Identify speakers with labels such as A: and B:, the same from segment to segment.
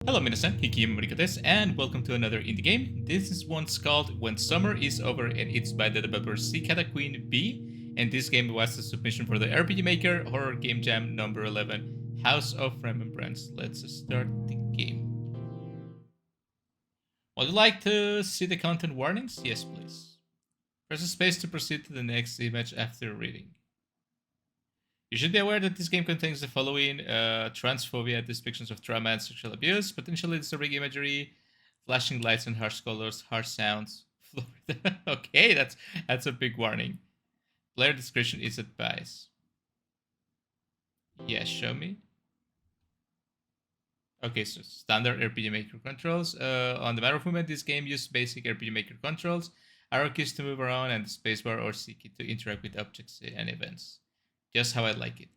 A: Hello minasan, Hikiyo Mariko desu, and welcome to another indie game. This one's called When Summer Is Over, and it's by the developer Cicada Queen V, and this game was a submission for the RPG Maker Horror Game Jam number 11, House of Remembrance. Let's start the game. Would you like to see the content warnings? Yes, please. Press space to proceed to the next image after reading. You should be aware that this game contains the following transphobia, depictions of trauma and sexual abuse, potentially disturbing imagery, flashing lights and harsh colors, harsh sounds. Okay, that's a big warning. Player discretion is advised. Yes, show me. Okay, so standard RPG Maker controls. On the matter of movement, this game uses basic RPG Maker controls. Arrow keys to move around and the spacebar or C key to interact with objects and events. Just how I like it.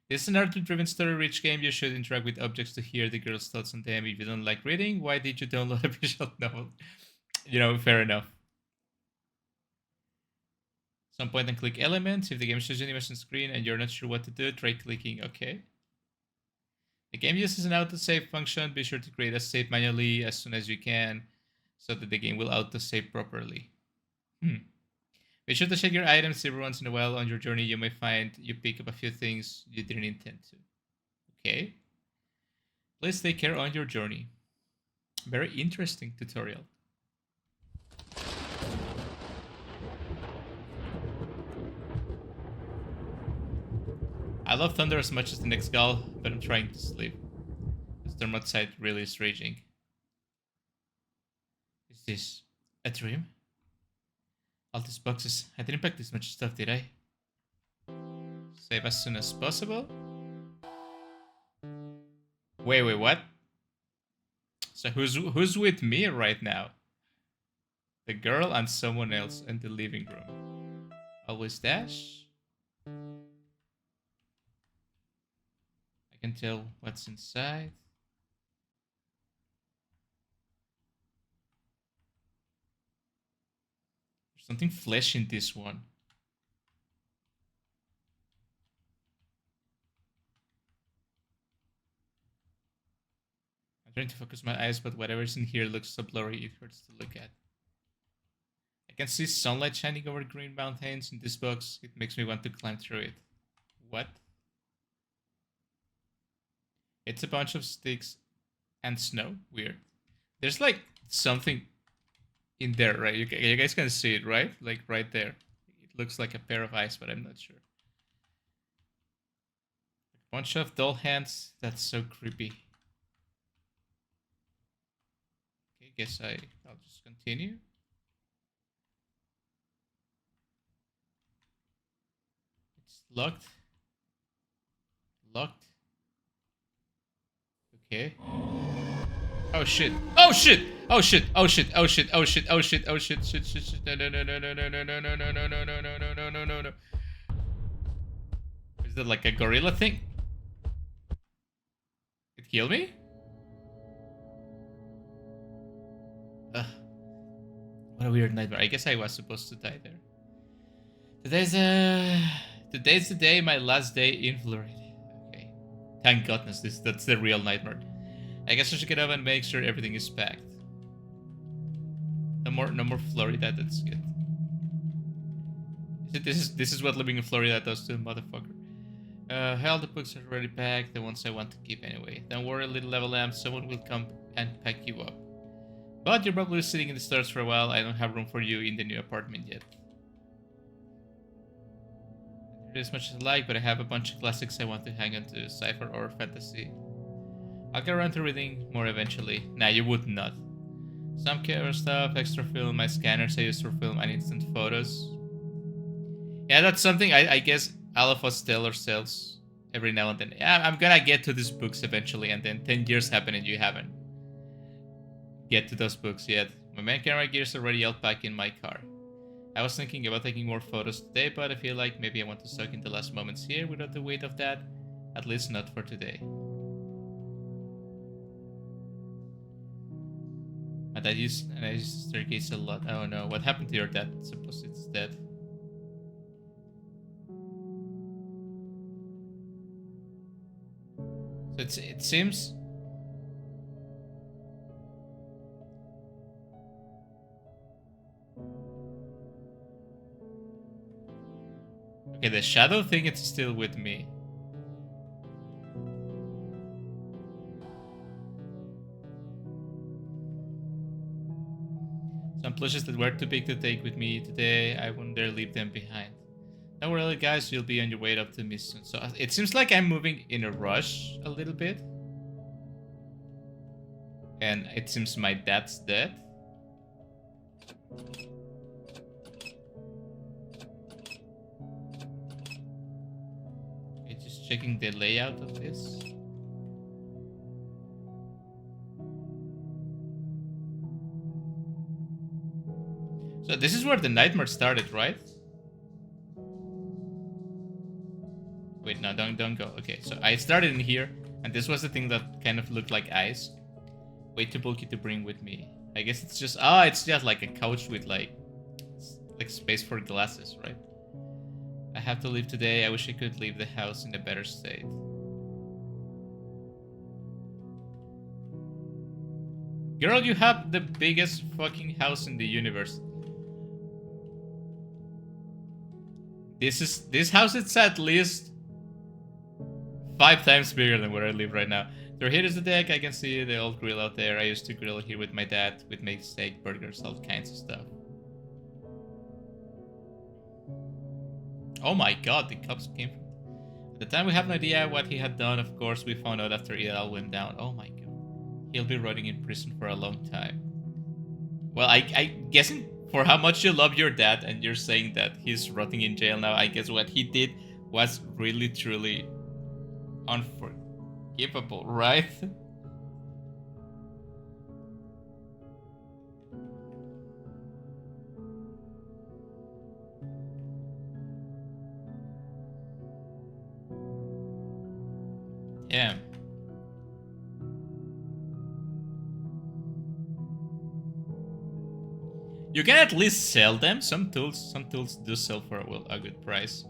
A: This is an narrative-driven, story-rich game. You should interact with objects to hear the girl's thoughts on them. If you don't like reading, why did you download a visual novel? Fair enough. Some point-and-click elements. If the game shows you an image on screen and you're not sure what to do, try clicking OK. The game uses an autosave function. Be sure to create a save manually as soon as you can so that the game will autosave properly. Be sure to check your items every once in a while. On your journey, you may find you pick up a few things you didn't intend to. Okay. Please take care on your journey. Very interesting tutorial. I love thunder as much as the next gal, but I'm trying to sleep. The storm outside really is raging. Is this a dream? All these boxes. I didn't pack this much stuff, did I? Save as soon as possible. Wait, what? So who's with me right now? The girl and someone else in the living room. Always dash. I can tell what's inside. There's something fleshy in this one. I'm trying to focus my eyes, but whatever's in here looks so blurry it hurts to look at. I can see sunlight shining over green mountains in this box. It makes me want to climb through it. What? It's a bunch of sticks and snow. Weird. There's like something in there, right? You guys can see it, right? Like right there. It looks like a pair of eyes, but I'm not sure. A bunch of doll hands. That's so creepy. Okay, guess I'll just continue. It's locked. Locked. Okay. Oh shit. Oh shit. Oh shit. Oh shit. Oh shit. Oh shit. Oh shit. Oh shit. Shit. Shit. Shit. No. No. No. No. No. No. No. No. No. No. No. No. No. No. No. No. No. No. Is that like a gorilla thing? It killed me? Ugh. What a weird nightmare. I guess I was supposed to die there. Today's the day, my last day in Florida. Okay. Thank goodness that's the real nightmare. I guess I should get up and make sure everything is packed. No more Florida, that's good. This is what living in Florida does to a motherfucker. Hell, the books are already packed, the ones I want to keep anyway. Don't worry, little level lamp, someone will come and pack you up. But you're probably sitting in the stairs for a while, I don't have room for you in the new apartment yet. As much as I like, but I have a bunch of classics I want to hang on to, sci-fi or fantasy. I'll get around to reading more eventually. Nah, you would not. Some camera stuff, extra film, my scanners I use for film and instant photos. Yeah, that's something I guess all of us tell ourselves every now and then. Yeah, I'm gonna get to these books eventually, and then 10 years happen and you haven't get to those books yet. My main camera gear is already out back in my car. I was thinking about taking more photos today, but I feel like maybe I want to soak in the last moments here without the weight of that. At least not for today. And I use the staircase a lot. Oh no, what happened to your dad? Suppose it's dead. So it seems Okay, the shadow thing is still with me. Some plushes that were too big to take with me today, I wouldn't dare leave them behind. Don't worry guys, you'll be on your way up to me soon. So it seems like I'm moving in a rush a little bit. And it seems my dad's dead. Okay, just checking the layout of this. So this is where the nightmare started, right? Wait, no, don't go. Okay, so I started in here, and this was the thing that kind of looked like eyes. Way too bulky to bring with me. I guess it's just it's just like a couch with like space for glasses, right? I have to leave today. I wish I could leave the house in a better state. Girl, you have the biggest fucking house in the universe. This house is at least 5 times bigger than where I live right now. So here is the deck. I can see the old grill out there. I used to grill here with my dad. We'd make steak, burgers, all kinds of stuff. Oh my god, the cops came from... At the time we have no idea what he had done. Of course, we found out after it all went down. Oh my god. He'll be rotting in prison for a long time. Well, I guessing for how much you love your dad and you're saying that he's rotting in jail now, I guess what he did was really, truly unforgivable, right? Yeah. You can at least sell them. Some tools do sell for a good price.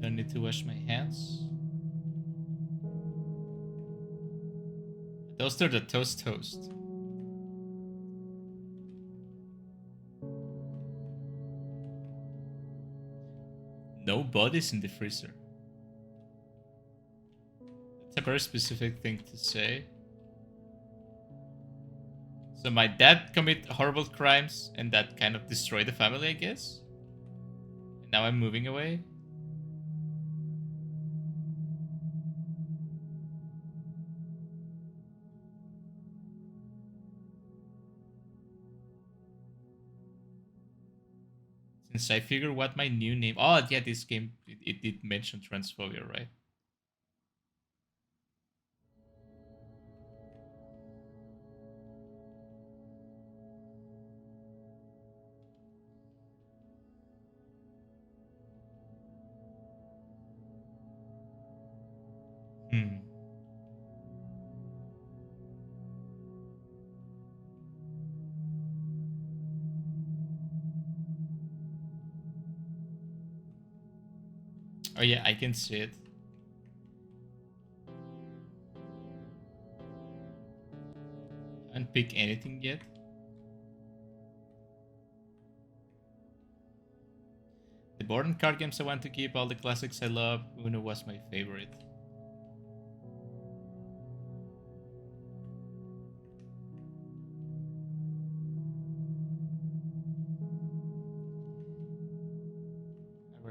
A: Don't need to wash my hands. Those are the toast. No bodies in the freezer. That's a very specific thing to say. So my dad committed horrible crimes and that kind of destroyed the family, I guess. And now I'm moving away. Since I figured what my new name... Oh, yeah, this game, it did mention transphobia, right? Oh yeah, I can see it. Haven't picked anything yet. The board and card games I want to keep, all the classics I love. Uno was my favorite.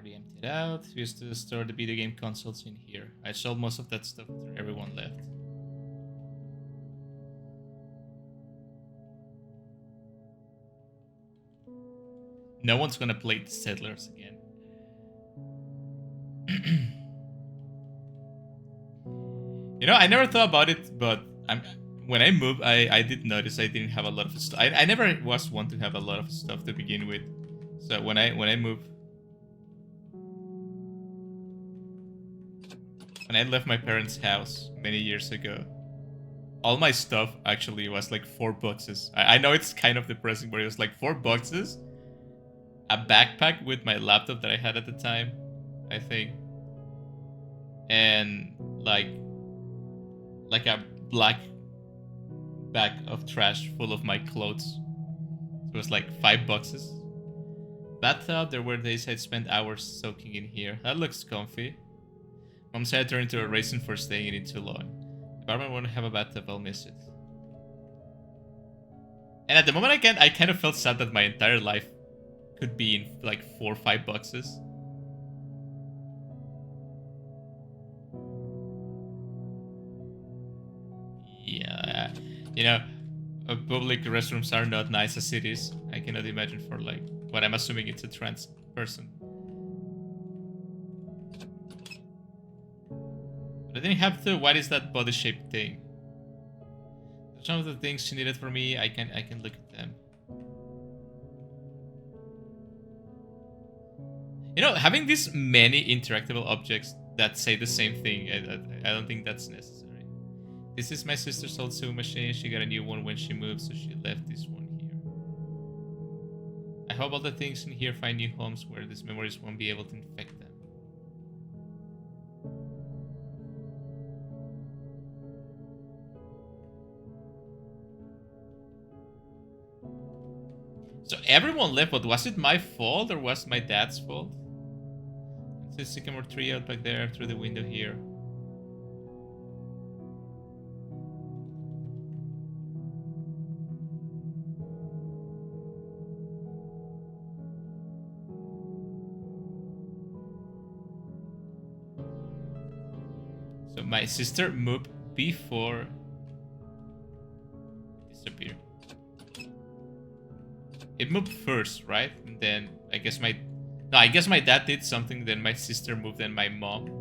A: Emptied out. We used to store the video game consoles in here. I sold most of that stuff after everyone left. No one's gonna play the Settlers again. You know, I never thought about it, but when I moved, I did notice I didn't have a lot of stuff. I never was one to have a lot of stuff to begin with. So when I moved, when I left my parents' house many years ago, all my stuff actually was like 4 boxes. I know it's kind of depressing, but it was like 4 boxes, a backpack with my laptop that I had at the time, I think, and like a black bag of trash full of my clothes. It was like 5 boxes. Bathtub, there were days I'd spend hours soaking in here. That looks comfy. Mom said I turned into a raisin for staying in it too long. If I won't have a bathtub, I'll miss it. And at the moment I kind of felt sad that my entire life could be in like 4 or 5 boxes. Yeah, you know, public restrooms are not nice as cities. I cannot imagine for like, but I'm assuming it's a trans person. But I didn't have to. What is that body shape thing? Some of the things she needed for me, I can look at them. You know, having these many interactable objects that say the same thing, I don't think that's necessary. This is my sister's old sewing machine. She got a new one when she moved, so she left this one here. I hope all the things in here find new homes where these memories won't be able to infect them. So everyone left, but was it my fault or was my dad's fault? It's a sycamore tree out back there through the window here. So my sister moved before it disappeared. It moved first, right? And then I guess my dad did something, then my sister moved, then my mom.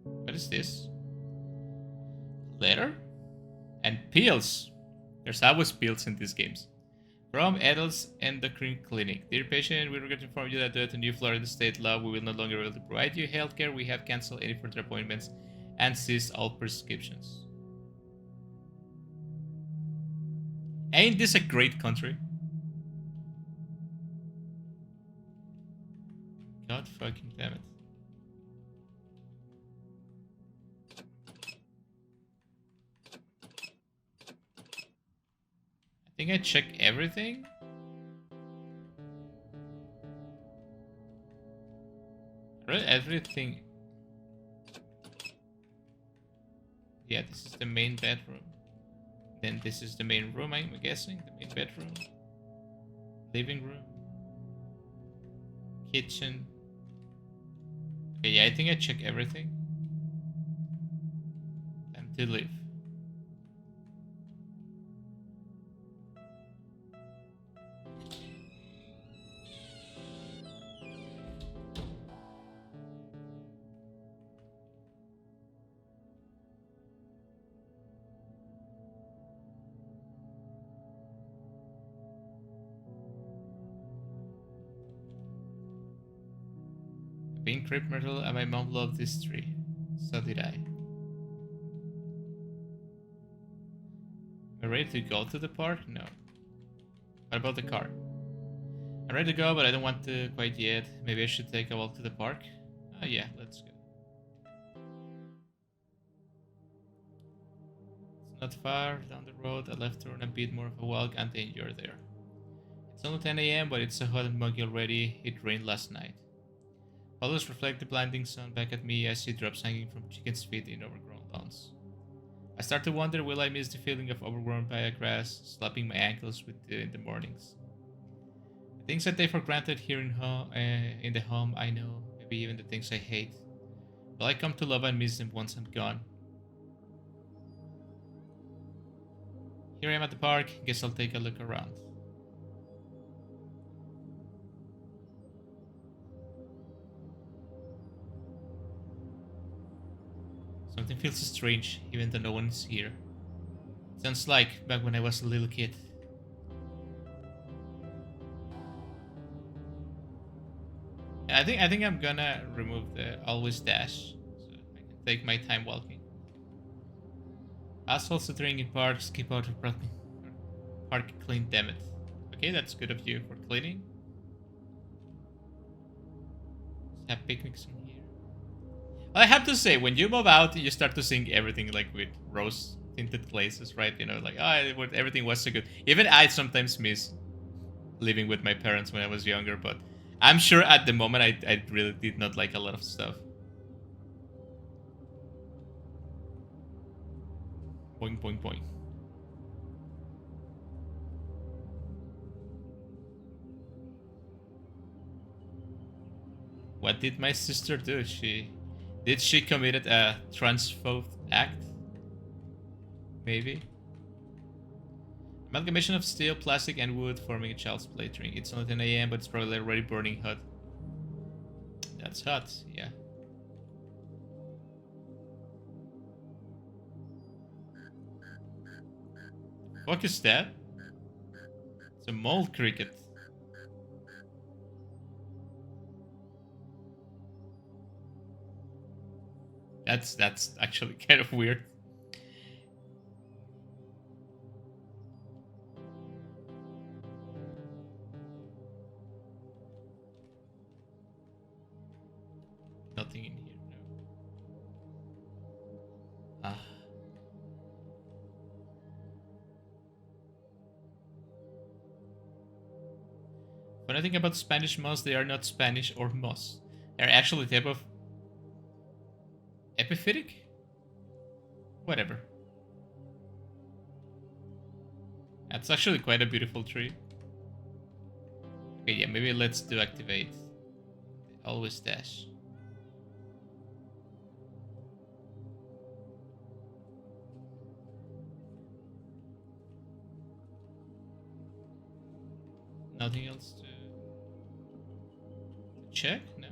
A: What is this? Letter? And pills. There's always pills in these games. From Edel's Endocrine Clinic. Dear patient, we regret to inform you that due to new Florida state law, we will no longer be able to provide you healthcare. We have canceled any further appointments and ceased all prescriptions. Ain't this a great country? God fucking damn it. I think I check everything. Really, everything. Yeah, this is the main bedroom. Then this is the main room, I'm guessing. The main bedroom. Living room. Kitchen. Okay, yeah, I think I check everything. Time to leave. Pink crepe myrtle, and my mom loved this tree. So did I. Am I ready to go to the park? No. What about the car? I'm ready to go, but I don't want to quite yet. Maybe I should take a walk to the park? Oh yeah, let's go. It's not far down the road. A left turn, a bit more of a walk, and then you're there. It's only 10 AM, but it's so hot and muggy already. It rained last night. Follows reflect the blinding sun back at me. I see drops hanging from chickens' feet in overgrown lawns. I start to wonder, will I miss the feeling of overgrown papaya grass slapping my ankles with in the mornings? The things I take for granted here in the home, I know, maybe even the things I hate. Will I come to love and miss them once I'm gone? Here I am at the park. Guess I'll take a look around. Something feels strange, even though no one is here. It sounds like back when I was a little kid. I think I'm gonna remove the always dash, so I can take my time walking. Asphalt littering in parks, keep out of park clean, damn it. Okay, that's good of you for cleaning. Let's have picnics in here. I have to say, when you move out, you start to sing everything like with rose tinted glazes, right? You know, like, oh, everything was so good. Even I sometimes miss living with my parents when I was younger, but I'm sure at the moment I really did not like a lot of stuff. Boing, boing, boing. What did my sister do? Did she committed a transphobe act? Maybe. Amalgamation of steel, plastic, and wood forming a child's plaything. It's only 10 a.m., but it's probably already burning hot. That's hot, yeah. Fuck is that? It's a mole cricket. That's actually kind of weird. Nothing in here, no. Ah. Funny thing about Spanish moss, they are not Spanish or moss. They're actually a type of epiphytic? Whatever. That's actually quite a beautiful tree. Okay, yeah, maybe let's deactivate the always dash. Nothing else to check? No.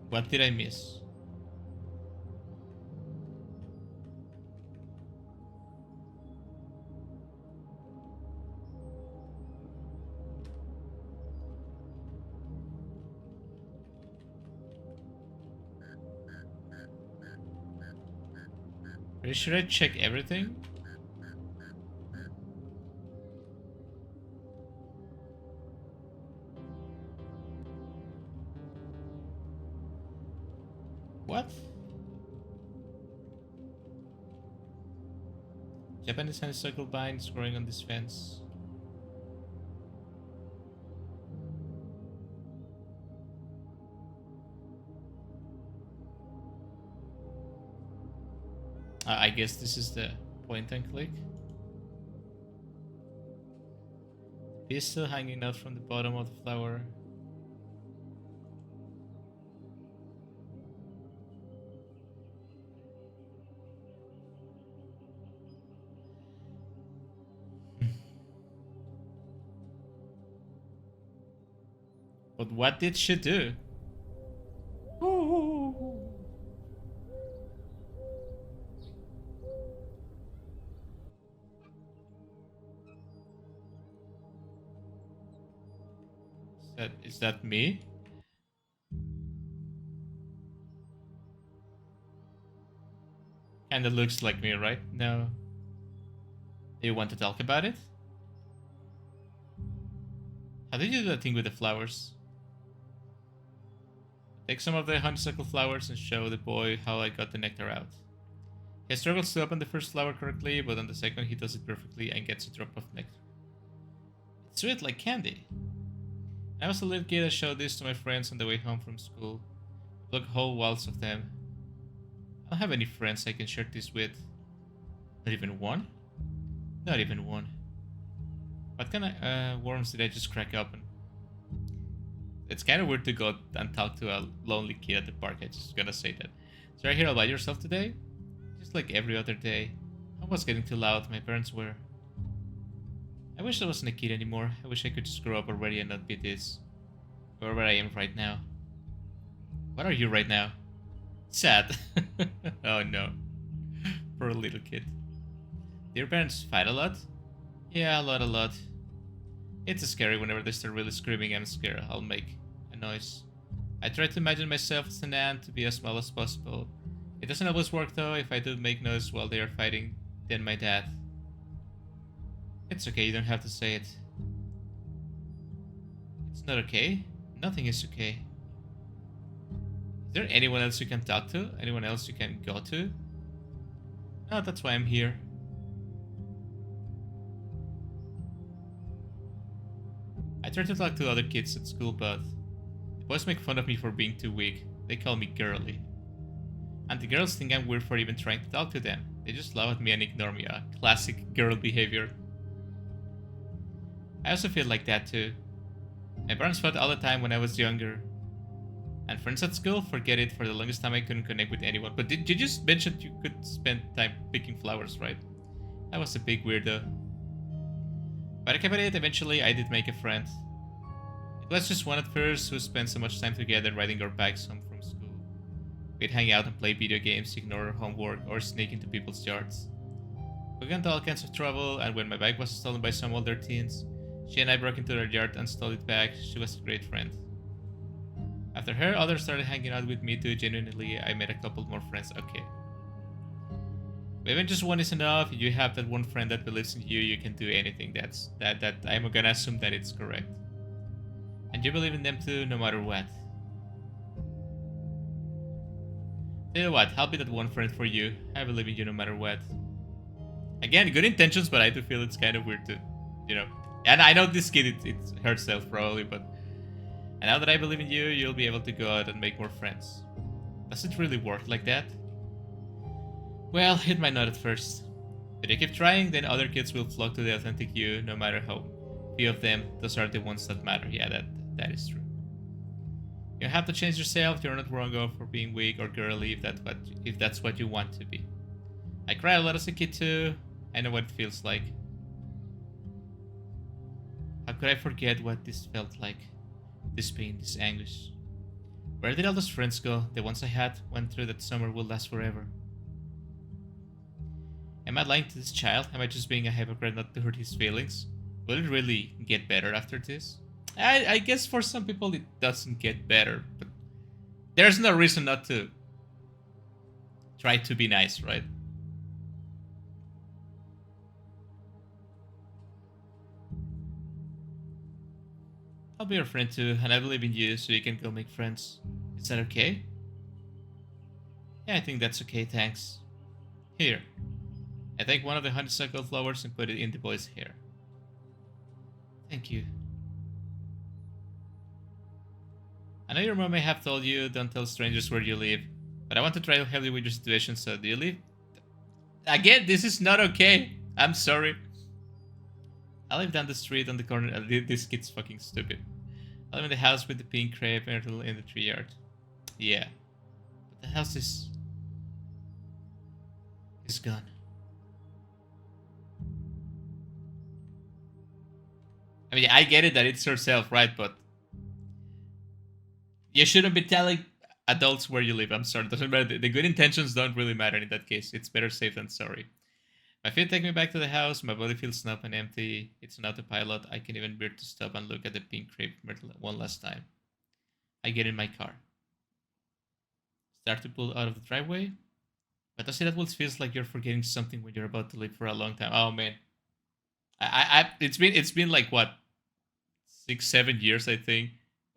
A: What did I miss? Should I check everything? What? Japanese honeysuckle vines growing on this fence. I guess this is the point and click. Bee is still hanging out from the bottom of the flower. But what did she do? Is that me? Kinda looks like me, right? No. Do you want to talk about it? How did you do that thing with the flowers? Take some of the honeysuckle flowers and show the boy how I got the nectar out. He struggles to open the first flower correctly, but on the second he does it perfectly and gets a drop of nectar. It's sweet like candy. When I was a little kid, I showed this to my friends on the way home from school. Look, whole walls of them. I don't have any friends I can share this with. Not even one? Not even one. What kind of worms did I just crack open? It's kind of weird to go and talk to a lonely kid at the park. I'm just gonna say that. So you're here all by yourself today? Just like every other day. I was getting too loud. My parents were. I wish I wasn't a kid anymore. I wish I could just grow up already and not be this. Or where I am right now. What are you right now? Sad. Oh no. Poor little kid. Do your parents fight a lot? Yeah, a lot. It's scary whenever they start really screaming. I'm scared I'll make a noise. I try to imagine myself as an ant to be as small as possible. It doesn't always work though. If I do make noise while they are fighting, then my dad. It's okay, you don't have to say it. It's not okay? Nothing is okay. Is there anyone else you can talk to? Anyone else you can go to? No, that's why I'm here. I try to talk to other kids at school, but the boys make fun of me for being too weak. They call me girly. And the girls think I'm weird for even trying to talk to them. They just laugh at me and ignore me. A classic girl behavior. I also feel like that too. My parents fought all the time when I was younger. And friends at school, forget it. For the longest time I couldn't connect with anyone. But did you just mention you could spend time picking flowers, right? I was a big weirdo. But I kept at it. Eventually I did make a friend. It was just one at first who spent so much time together riding our bikes home from school. We'd hang out and play video games, ignore our homework, or sneak into people's yards. We got into all kinds of trouble, and when my bike was stolen by some older teens, she and I broke into their yard and stole it back. She was a great friend. After her, others started hanging out with me too. Genuinely, I made a couple more friends. Okay. But even just one is enough. If you have that one friend that believes in you, you can do anything. That I'm gonna assume that it's correct. And you believe in them too, no matter what. Tell you what, I'll be that one friend for you. I believe in you no matter what. Again, good intentions, but I do feel it's kind of weird to, you know. And I know this kid, it hurts self probably, but... And now that I believe in you, you'll be able to go out and make more friends. Does it really work like that? Well, it might not at first. But if you keep trying, then other kids will flock to the authentic you, no matter how few of them. Those are the ones that matter. Yeah, that is true. You have to change yourself. You're not wrong for being weak or girly if that's what you want to be. I cried a lot as a kid too. I know what it feels like. How could I forget what this felt like? This pain, this anguish. Where did all those friends go? The ones I went through that summer will last forever. Am I lying to this child? Am I just being a hypocrite not to hurt his feelings? Will it really get better after this? I guess for some people it doesn't get better, but there's no reason not to try to be nice, right? I'll be your friend too, and I believe in you, so you can go make friends. Is that okay? Yeah, I think that's okay, thanks. Here. I take one of the honeysuckle flowers and put it in the boy's hair. Thank you. I know your mom may have told you don't tell strangers where you live, but I want to try to help you with your situation, so do you live? Again, this is not okay. I'm sorry. I live down the street on the corner. This kid's fucking stupid. I live in the house with the pink crepe myrtle in the tree yard. Yeah. But the house is gone. I mean, I get it that it's yourself, right? But you shouldn't be telling adults where you live. I'm sorry. It doesn't matter. The good intentions don't really matter in that case. It's better safe than sorry. My feet take me back to the house. My body feels numb and empty. It's an autopilot. I can even bear to stop and look at the pink crepe myrtle one last time. I get in my car. Start to pull out of the driveway. But I see that what feels like you're forgetting something when you're about to leave for a long time. Oh man. It's been like what? 6, 7 years, I think.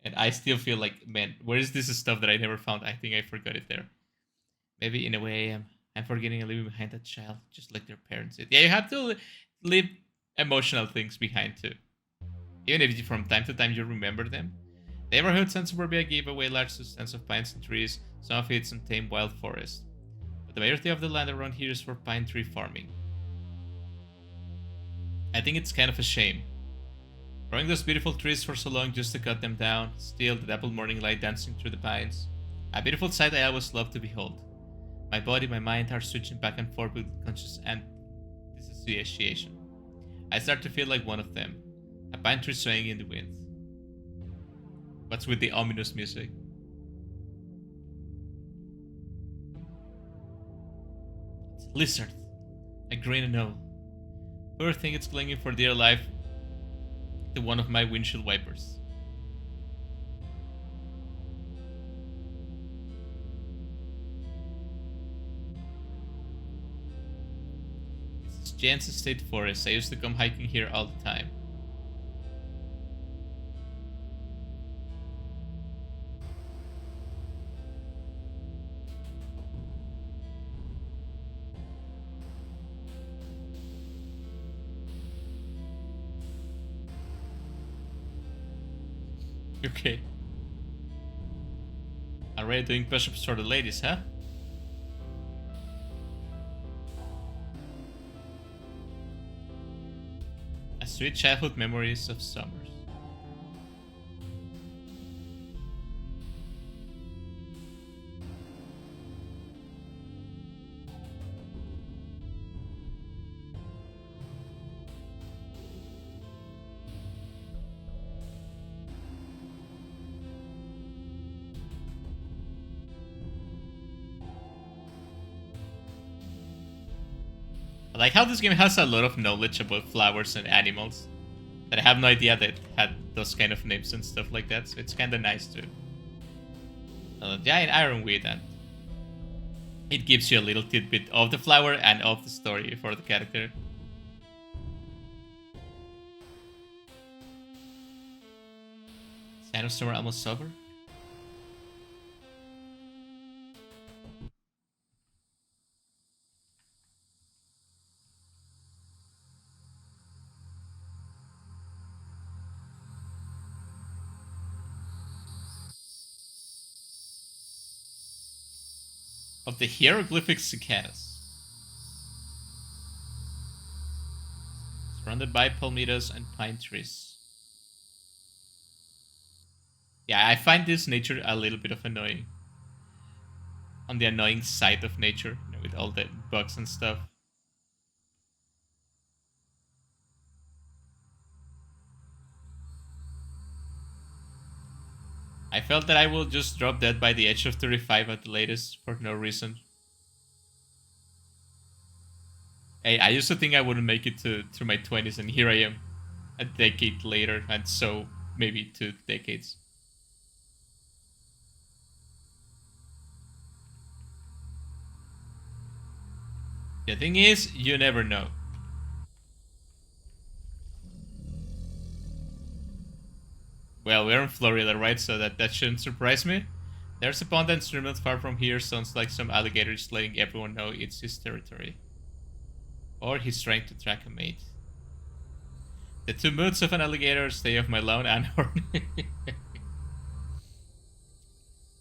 A: And I still feel like, man, where is this stuff that I never found? I think I forgot it there. Maybe in a way, I'm forgetting and leaving behind that child, just like their parents did. Yeah, you have to leave emotional things behind too. Even if from time to time you remember them. The neighborhoods and suburbia gave away large substance of pines and trees, some of it some tame wild forest. But the majority of the land around here is for pine tree farming. I think it's kind of a shame. Growing those beautiful trees for so long just to cut them down, still the dappled morning light dancing through the pines. A beautiful sight I always loved to behold. My body, my mind are switching back and forth with conscious and dissociation. I start to feel like one of them, a pine tree swaying in the wind. What's with the ominous music? It's a lizard, a green anole. Poor thing, it's clinging for dear life to one of my windshield wipers. This is Jan's State Forest. I used to come hiking here all the time. Okay. Already doing push-ups for the ladies, huh? A sweet childhood memories of summers. I like how this game has a lot of knowledge about flowers and animals that I have no idea that it had those kind of names and stuff like that, so it's kind of nice too. Giant ironweed, and it gives you a little tidbit of the flower and of the story for the character. Sandstorm are almost sober. Of the hieroglyphic cicadas. Surrounded by palmettos and pine trees. Yeah, I find this nature a little bit of annoying. On the annoying side of nature, you know, with all the bugs and stuff. I felt that I will just drop dead by the age of 35 at the latest for no reason. Hey, I used to think I wouldn't make it to my 20s, and here I am, a decade later, and so maybe 2 decades. The thing is, you never know. Well, we're in Florida, right? So that shouldn't surprise me. There's a pond and stream not far from here. Sounds like some alligator is letting everyone know it's his territory. Or he's trying to track a mate. The 2 moods of an alligator: stay off my lawn and horny.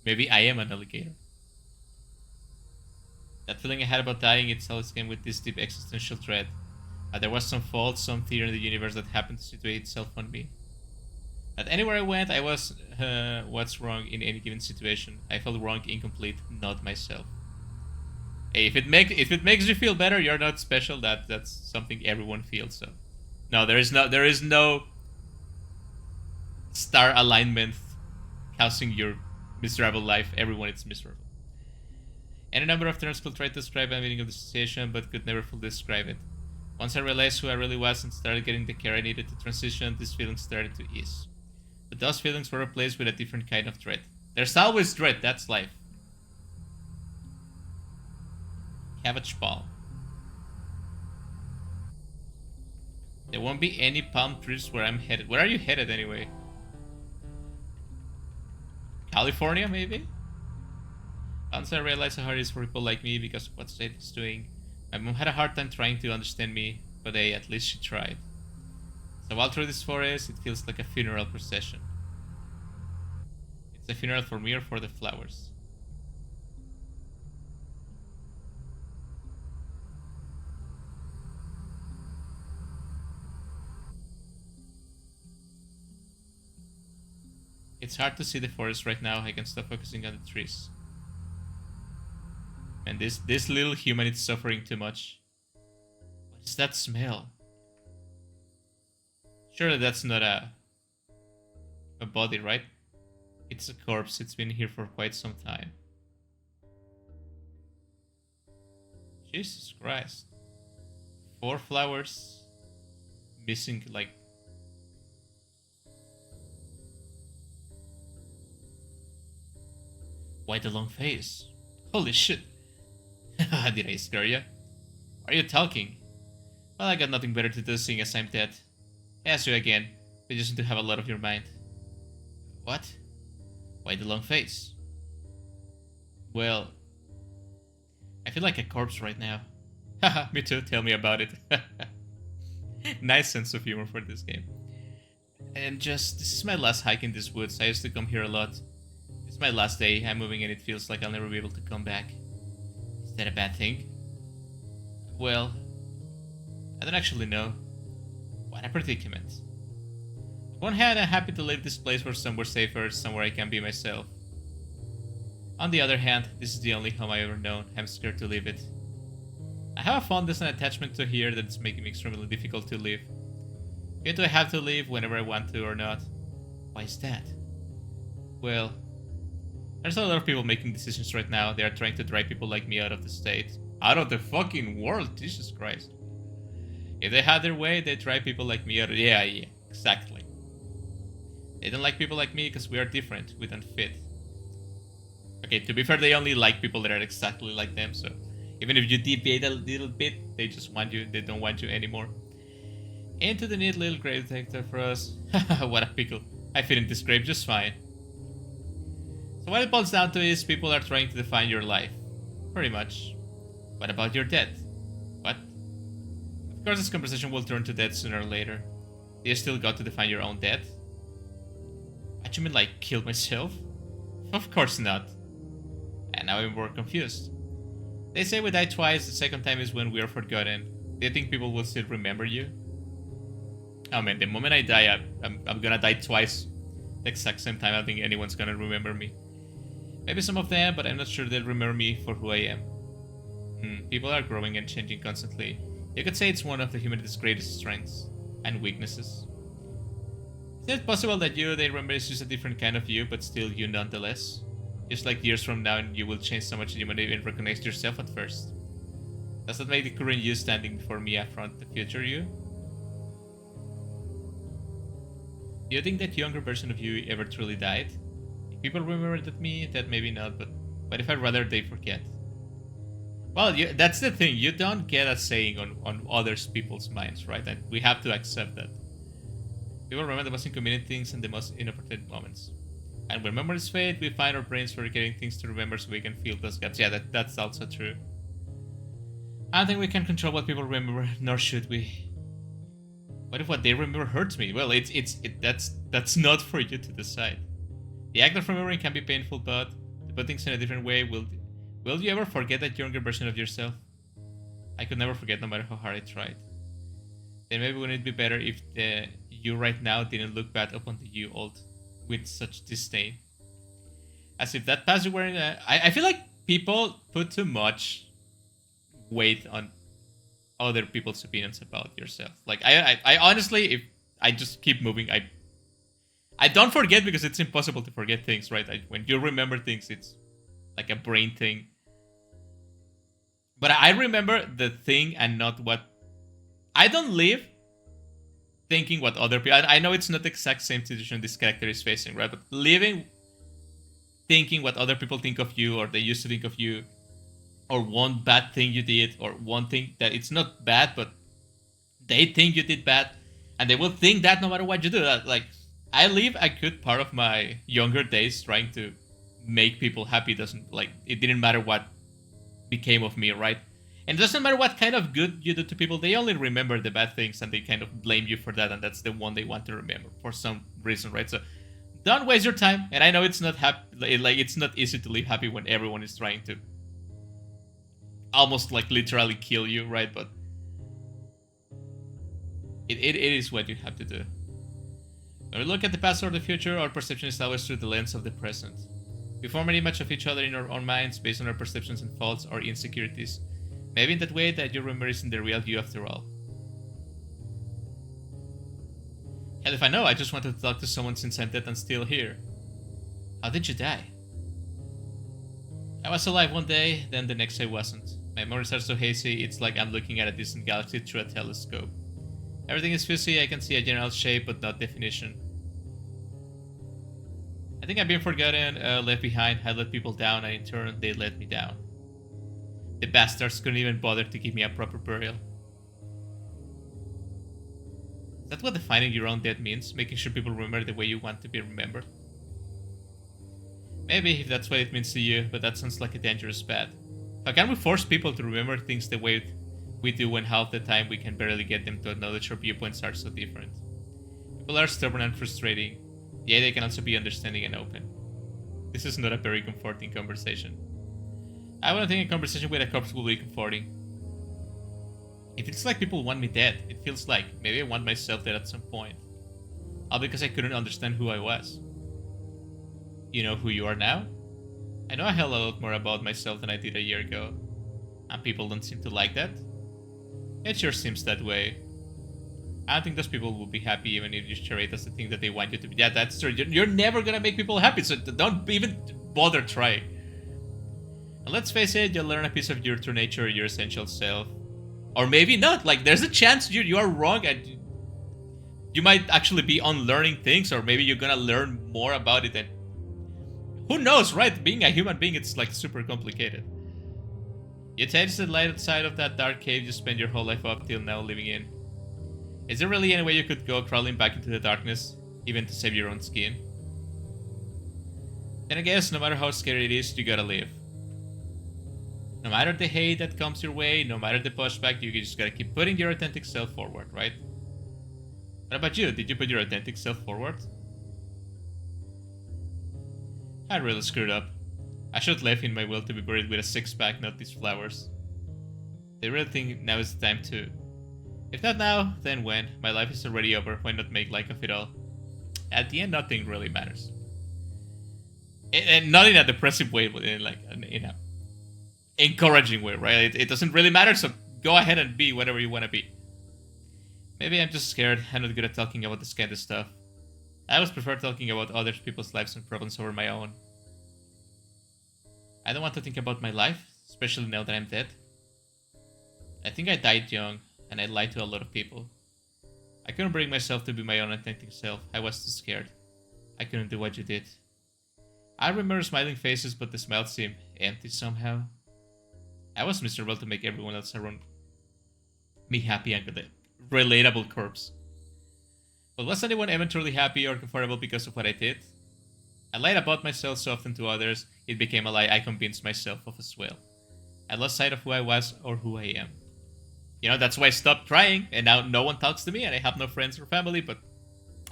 A: Maybe I am an alligator. That feeling I had about dying itself came with this deep existential dread. There was some fault, some theory in the universe that happened to situate itself on me. That anywhere I went, I was what's wrong in any given situation. I felt wrong, incomplete, not myself. Hey, if it makes you feel better, you're not special. That's something everyone feels. So, no, there is no star alignment causing your miserable life. Everyone is miserable. Any number of terms could try to describe a meaning of the situation, but could never fully describe it. Once I realized who I really was and started getting the care I needed to transition, these feelings started to ease. But those feelings were replaced with a different kind of dread. There's always dread, that's life. Cabbage palm. There won't be any palm trees where I'm headed. Where are you headed anyway? California, maybe? Once I realized how hard it is for people like me because of what state is doing. My mom had a hard time trying to understand me, but hey, at least she tried. So while through this forest, it feels like a funeral procession. It's a funeral for me or for the flowers. It's hard to see the forest right now. I can stop focusing on the trees. And this little human is suffering too much. What is that smell? Surely that's not a body, right? It's a corpse. It's been here for quite some time. Jesus Christ. 4 flowers. Missing like... Why the long face? Holy shit. Did I scare you? Why are you talking? Well, I got nothing better to do seeing as I'm dead. Ask you again, but you just need to have a lot of your mind. What? Why the long face? Well, I feel like a corpse right now. Haha, me too, tell me about it. Nice sense of humor for this game. And this is my last hike in these woods. I used to come here a lot. It's my last day. I'm moving and it feels like I'll never be able to come back. Is that a bad thing? Well, I don't actually know. What a predicament. On one hand, I'm happy to leave this place for somewhere safer, somewhere I can be myself. On the other hand, this is the only home I've ever known. I'm scared to leave it. I have a fondness and attachment to here that's making me extremely difficult to leave. Yet do I have to leave whenever I want to or not? Why is that? Well, there's a lot of people making decisions right now. They are trying to drive people like me out of the state. Out of the fucking world, Jesus Christ. If they had their way, they'd drive people like me out of... Yeah, exactly. They don't like people like me because we are different. We don't fit. Okay, to be fair, they only like people that are exactly like them, so... Even if you deviate a little bit, they just want you. They don't want you anymore. Into the neat little grave detector for us. What a pickle. I fit in this grave just fine. So what it boils down to is people are trying to define your life. Pretty much. What about your death? What? Of course this conversation will turn to death sooner or later. Do you still got to define your own death? What, you mean like kill myself? Of course not. And now I'm more confused. They say we die twice, the second time is when we are forgotten. Do you think people will still remember you? Oh man, the moment I die, I'm gonna die twice. The exact same time, I don't think anyone's gonna remember me. Maybe some of them, but I'm not sure they'll remember me for who I am. People are growing and changing constantly. You could say it's one of the humanity's greatest strengths and weaknesses. Is it possible that they remember is just a different kind of you, but still you nonetheless? Just like years from now, you will change so much that you might not even recognize yourself at first. Does that make the current you standing before me affront the future you? Do you think that younger version of you ever truly died? If people remember that me, that maybe not, but if I'd rather they forget. Well, that's the thing, you don't get a saying on other people's minds, right? And we have to accept that. People remember the most inconvenient things and the most inopportune moments. And when memories fade, we find our brains forgetting things to remember so we can feel those gaps. Yeah, that's also true. I don't think we can control what people remember, nor should we. What if what they remember hurts me? Well, that's not for you to decide. The act of remembering can be painful, but to put things in a different way, will you ever forget that younger version of yourself? I could never forget, no matter how hard I tried. Then maybe wouldn't it be better if the you right now didn't look bad upon the you old with such disdain? As if that past you were in a... I feel like people put too much weight on other people's opinions about yourself. Like, I honestly, if I just keep moving, I don't forget because it's impossible to forget things, right? When you remember things, it's like a brain thing. But I remember the thing and not what... I don't live thinking what other people... I know it's not the exact same situation this character is facing, right? But living thinking what other people think of you or they used to think of you, or one bad thing you did, or one thing that it's not bad, but they think you did bad, and they will think that no matter what you do. Like, I live a good part of my younger days trying to make people happy. Doesn't like it didn't matter what became of me, right? And it doesn't matter what kind of good you do to people, they only remember the bad things and they kind of blame you for that, and that's the one they want to remember for some reason, right? So don't waste your time. And I know it's not it's not easy to live happy when everyone is trying to almost like literally kill you, right? But it is what you have to do. When we look at the past or the future, our perception is always through the lens of the present. We form an image of each other in our own minds based on our perceptions and faults or insecurities. Maybe in that way that you remember isn't the real you after all. Hell if I know, I just wanted to talk to someone since I'm dead and still here. How did you die? I was alive one day, then the next I wasn't. My memories are so hazy, it's like I'm looking at a distant galaxy through a telescope. Everything is fuzzy, I can see a general shape but not definition. I think I've been forgotten, left behind, I let people down, and in turn they let me down. The bastards couldn't even bother to give me a proper burial. Is that what defining your own death means? Making sure people remember the way you want to be remembered? Maybe, if that's what it means to you, but that sounds like a dangerous path. How can we force people to remember things the way we do when half the time we can barely get them to acknowledge our viewpoints are so different? People are stubborn and frustrating, yet they can also be understanding and open. This is not a very comforting conversation. I wouldn't think a conversation with a corpse will be comforting. It feels like people want me dead. It feels like maybe I want myself dead at some point. All because I couldn't understand who I was. You know who you are now? I know a hell of a lot more about myself than I did a year ago. And people don't seem to like that. It sure seems that way. I don't think those people will be happy even if you charade as the thing that they want you to be. Yeah, that's true. You're never gonna make people happy, so don't even bother trying. And let's face it, you'll learn a piece of your true nature, your essential self. Or maybe not. Like, there's a chance you are wrong and you might actually be unlearning things, or maybe you're gonna learn more about it. And who knows, right? Being a human being, it's like super complicated. You taste the light outside of that dark cave you spent your whole life up till now living in. Is there really any way you could go crawling back into the darkness, even to save your own skin? Then I guess no matter how scary it is, you gotta live. No matter the hate that comes your way, no matter the pushback, you just gotta keep putting your authentic self forward, right? What about you? Did you put your authentic self forward? I really screwed up. I should have left in my will to be buried with a six-pack, not these flowers. They really think now is the time to. If not now, then when? My life is already over, why not make light of it all? At the end, nothing really matters. And not in a depressive way, but in like in a encouraging way, right? It doesn't really matter, so go ahead and be whatever you want to be. Maybe I'm just scared. I'm not good at talking about this kind of stuff. I always prefer talking about other people's lives and problems over my own. I don't want to think about my life, especially now that I'm dead. I think I died young, and I lied to a lot of people. I couldn't bring myself to be my own authentic self. I was too scared. I couldn't do what you did. I remember smiling faces, but the smiles seemed empty somehow. I was miserable to make everyone else around me happy and with a relatable corpse. But was anyone ever truly happy or comfortable because of what I did? I lied about myself so often to others, it became a lie I convinced myself of as well. I lost sight of who I was or who I am. You know, that's why I stopped trying, and now no one talks to me, and I have no friends or family, but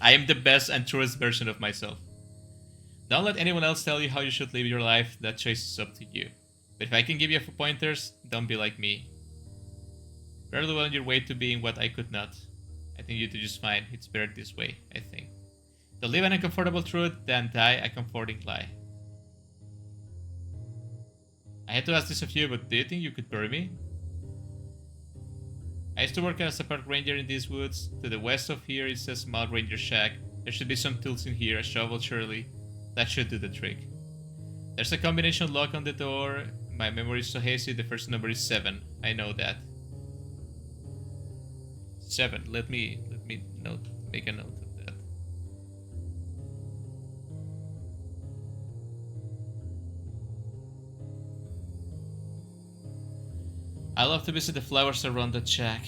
A: I am the best and truest version of myself. Don't let anyone else tell you how you should live your life, that choice is up to you. But if I can give you a few pointers, don't be like me. Barely well on your way to being what I could not. I think you do just fine. It's better this way, I think. To live an uncomfortable truth than die a comforting lie. I had to ask this of you, but do you think you could bury me? I used to work as a park ranger in these woods. To the west of here is a small ranger shack. There should be some tools in here, a shovel surely. That should do the trick. There's a combination lock on the door. My memory is so hazy, the first number is 7. I know that. 7. Let me make a note of that. I love to visit the flowers around that shack.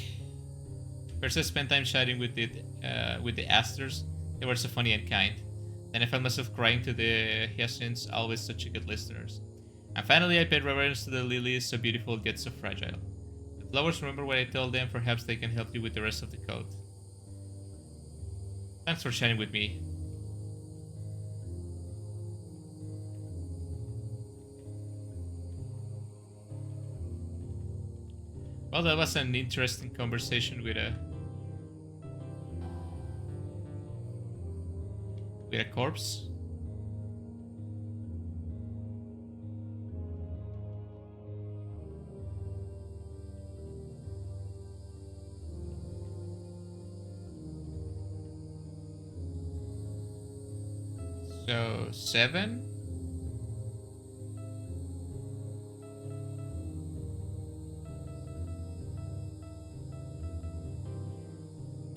A: First I spent time chatting with the asters. They were so funny and kind. Then I found myself crying to the hyacinths, always such a good listeners. And finally I paid reverence to the lilies, so beautiful yet so fragile. The flowers remember what I told them, perhaps they can help you with the rest of the code. Thanks for sharing with me. Well, that was an interesting conversation with a corpse. So 7.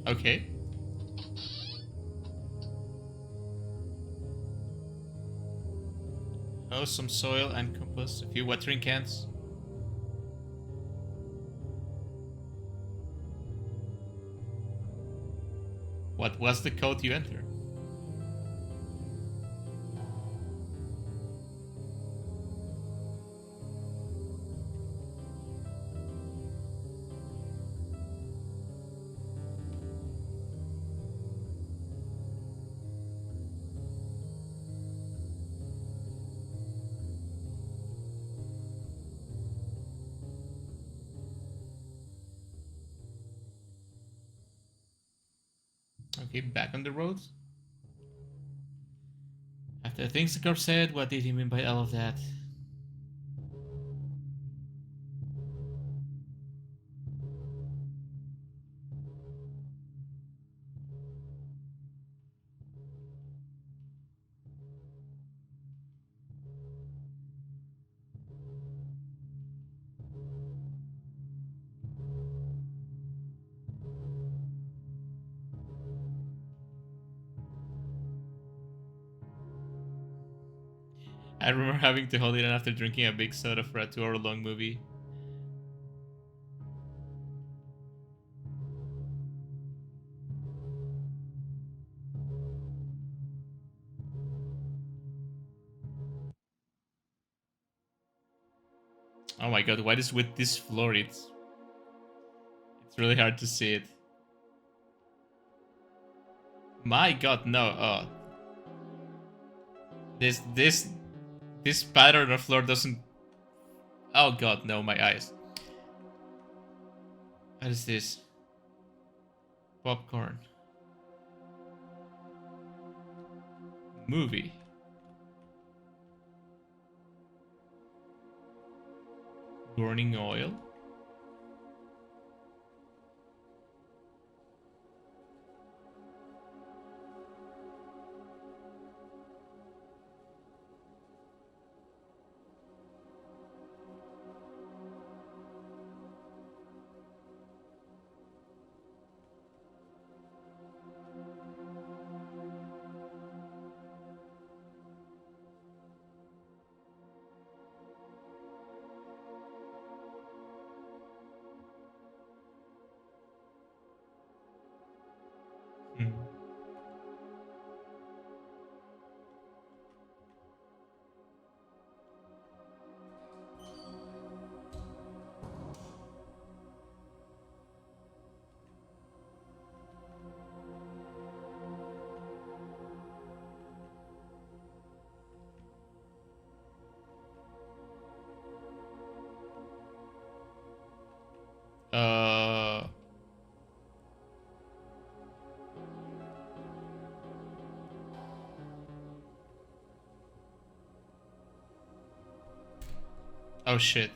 A: Okay. Oh, some soil and compost, a few watering cans. What was the code you entered? Okay, back on the road. After the things the corpse said, what did he mean by all of that? I remember having to hold it in after drinking a big soda for a 2-hour long movie. Oh my god, what is with this floor? It's really hard to see it. My god, no. Oh. This pattern on the floor doesn't... Oh god, no, my eyes. What is this? Popcorn. Movie. Burning oil. Hmm. Uh... Oh shit.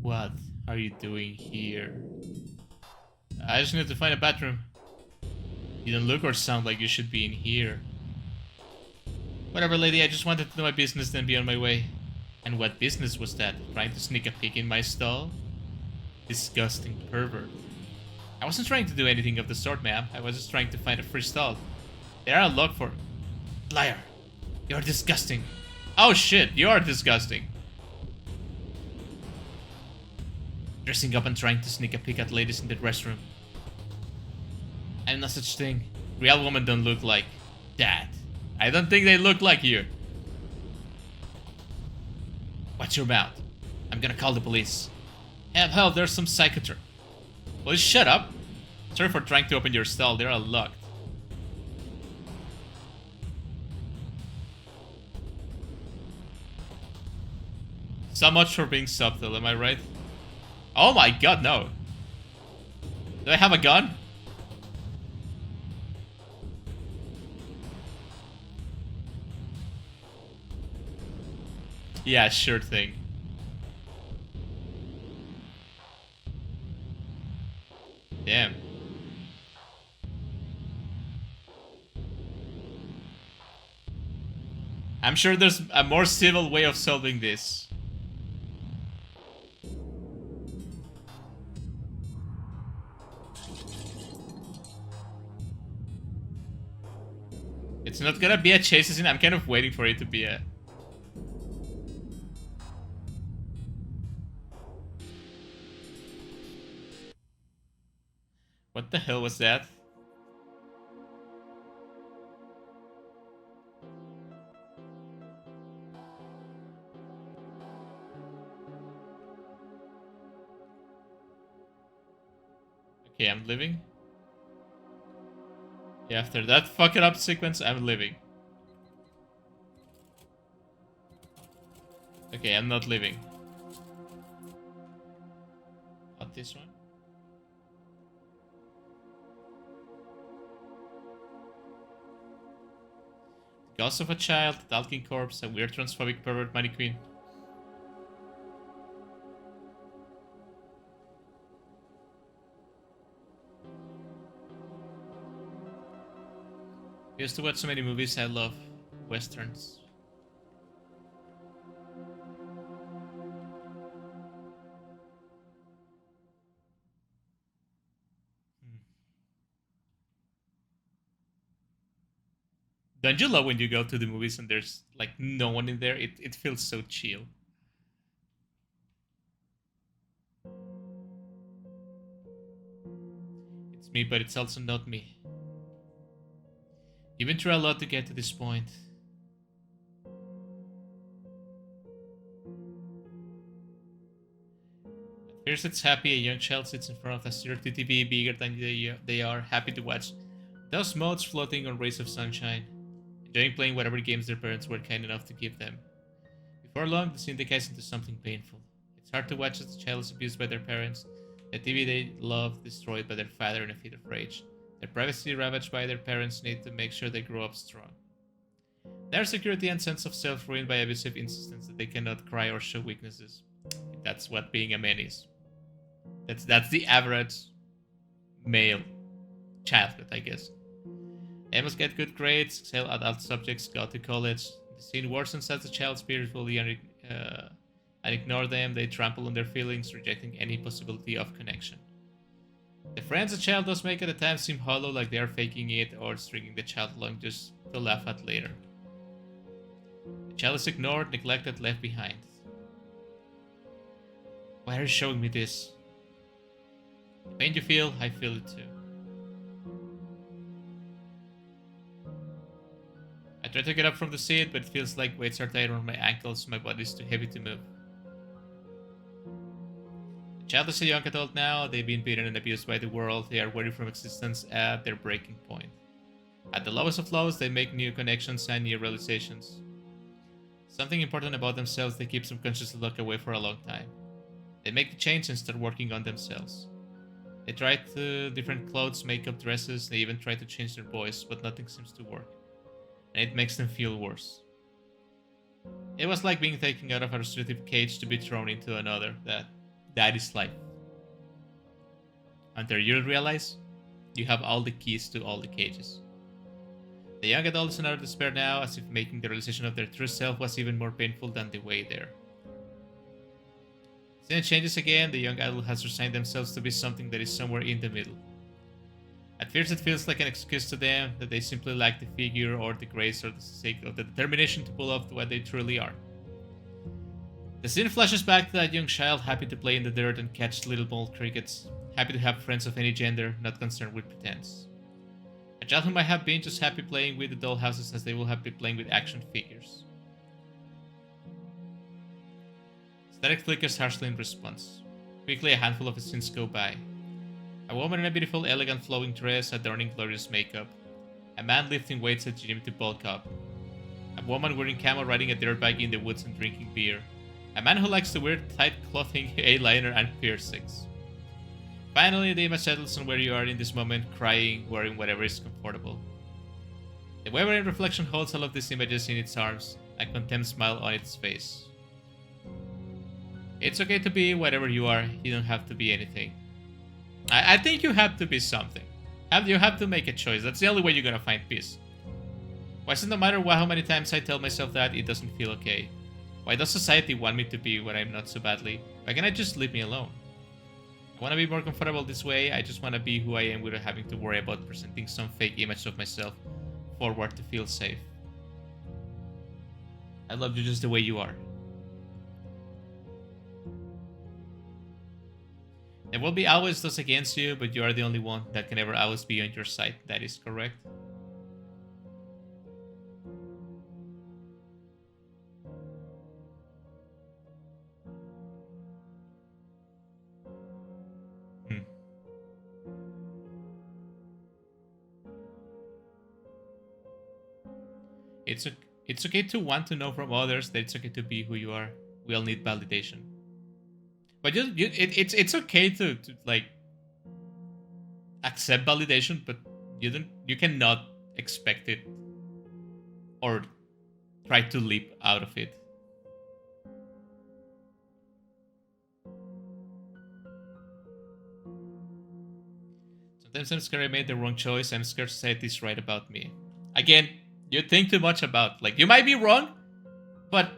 A: What are you doing here? I just need to find a bathroom. You don't look or sound like you should be in here. Whatever, lady, I just wanted to know my business, then be on my way. And what business was that? Trying to sneak a peek in my stall? Disgusting pervert. I wasn't trying to do anything of the sort, ma'am. I was just trying to find a free stall. They are unlocked for... Liar. You're disgusting. Oh shit, you are disgusting. Dressing up and trying to sneak a peek at ladies in the restroom. I'm no such thing. Real women don't look like that. I don't think they look like you. Watch your mouth. I'm gonna call the police. Help, there's some psychiatry. Police, shut up. Sorry for trying to open your stall, they're all locked. So much for being subtle, am I right? Oh my god, no. Do I have a gun? Yeah, sure thing. Damn. I'm sure there's a more civil way of solving this. It's not gonna be a chase scene. I'm kind of waiting for it to be a... What the hell was that? Okay, I'm living. Yeah, after that fucking up sequence, I'm living. Okay, I'm not living. Not this one. Ghost of a child, a talking corpse, a weird transphobic pervert mannequin. I used to watch so many movies, I love westerns. Don't you love when you go to the movies and there's like no one in there? It feels so chill. It's me, but it's also not me. You've been through a lot to get to this point. At first it's happy, a young child sits in front of a sturdy TV bigger than they are, happy to watch those modes floating on rays of sunshine, enjoying playing whatever games their parents were kind enough to give them. Before long, the scene decays into something painful. It's hard to watch as the child is abused by their parents, the TV they love destroyed by their father in a fit of rage, their privacy ravaged by their parents' need to make sure they grow up strong. Their security and sense of self ruined by abusive insistence that they cannot cry or show weaknesses. That's what being a man is. That's the average male childhood, I guess. They must get good grades, excel at adult subjects, go to college. The scene worsens as the child spiritually and ignore them. They trample on their feelings, rejecting any possibility of connection. The friends the child does make at the time seem hollow, like they are faking it or stringing the child along just to laugh at later. The child is ignored, neglected, left behind. Why are you showing me this? The pain you feel, I feel it too. I try to get up from the seat, but it feels like weights are tight around my ankles, my body is too heavy to move. The child is a young adult now, they've been beaten and abused by the world, they are weary from existence at their breaking point. At the lowest of lows, they make new connections and new realizations. Something important about themselves they keep subconsciously locked away for a long time. They make the change and start working on themselves. They try different clothes, makeup, dresses, they even try to change their voice, but nothing seems to work. And it makes them feel worse. It was like being taken out of a restrictive cage to be thrown into another. That is life. Until you realize you have all the keys to all the cages. The young adult is in utter despair now, as if making the realization of their true self was even more painful than the way there. Then it changes again, the young adult has resigned themselves to be something that is somewhere in the middle. At first it feels like an excuse to them, that they simply lack the figure or the grace or the sake of the determination to pull off what they truly are. The scene flashes back to that young child, happy to play in the dirt and catch little ball crickets, happy to have friends of any gender, not concerned with pretense. A childhood might have been just happy playing with the dollhouses as they will have been playing with action figures. Static flickers harshly in response. Quickly, a handful of scenes go by. A woman in a beautiful, elegant, flowing dress adorning glorious makeup. A man lifting weights at gym to bulk up. A woman wearing camo riding a dirt bike in the woods and drinking beer. A man who likes to wear tight clothing, eyeliner, and piercings. Finally, the image settles on where you are in this moment, crying, wearing whatever is comfortable. The wavering reflection holds all of these images in its arms, a contempt smile on its face. It's okay to be whatever you are, you don't have to be anything. I think you have to be something. You have to make a choice, that's the only way you're gonna find peace. Why does it no matter how many times I tell myself that, it doesn't feel okay? Why does society want me to be what I'm not so badly? Why can't I just leave me alone? I want to be more comfortable this way, I just want to be who I am without having to worry about presenting some fake image of myself forward to feel safe. I love you just the way you are. There will be always those against you, but you are the only one that can ever always be on your side. That is correct. It's okay to want to know from others that it's okay to be who you are. We all need validation. But it's okay to like accept validation, but you cannot expect it or try to leap out of it. Sometimes I'm scared I made the wrong choice. I'm scared society's right about me. Again, you think too much about, like, you might be wrong, but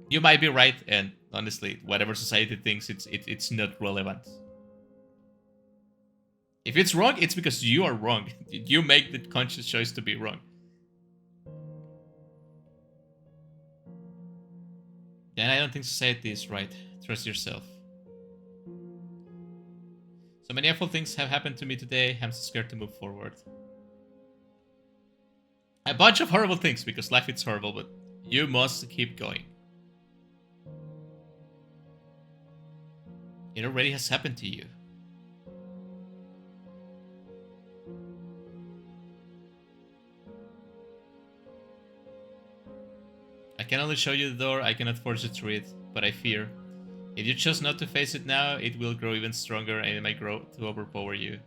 A: you might be right, and honestly, whatever society thinks, it's not relevant. If it's wrong, it's because you are wrong. You make the conscious choice to be wrong. And I don't think society is right. Trust yourself. So many awful things have happened to me today. I'm so scared to move forward. A bunch of horrible things, because life is horrible, but you must keep going. It already has happened to you. I can only show you the door, I cannot force you through it, but I fear. If you choose not to face it now, it will grow even stronger and it might grow to overpower you.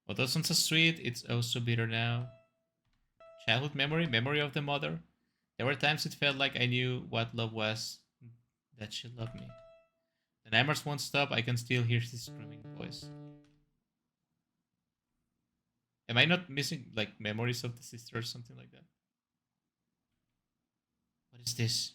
A: Although sounds so sweet, it's oh so bitter now. Childhood memory, memory of the mother. There were times it felt like I knew what love was, that she loved me. The nightmares won't stop, I can still hear his screaming voice. Am I not missing, like, memories of the sister or something like that? What is this?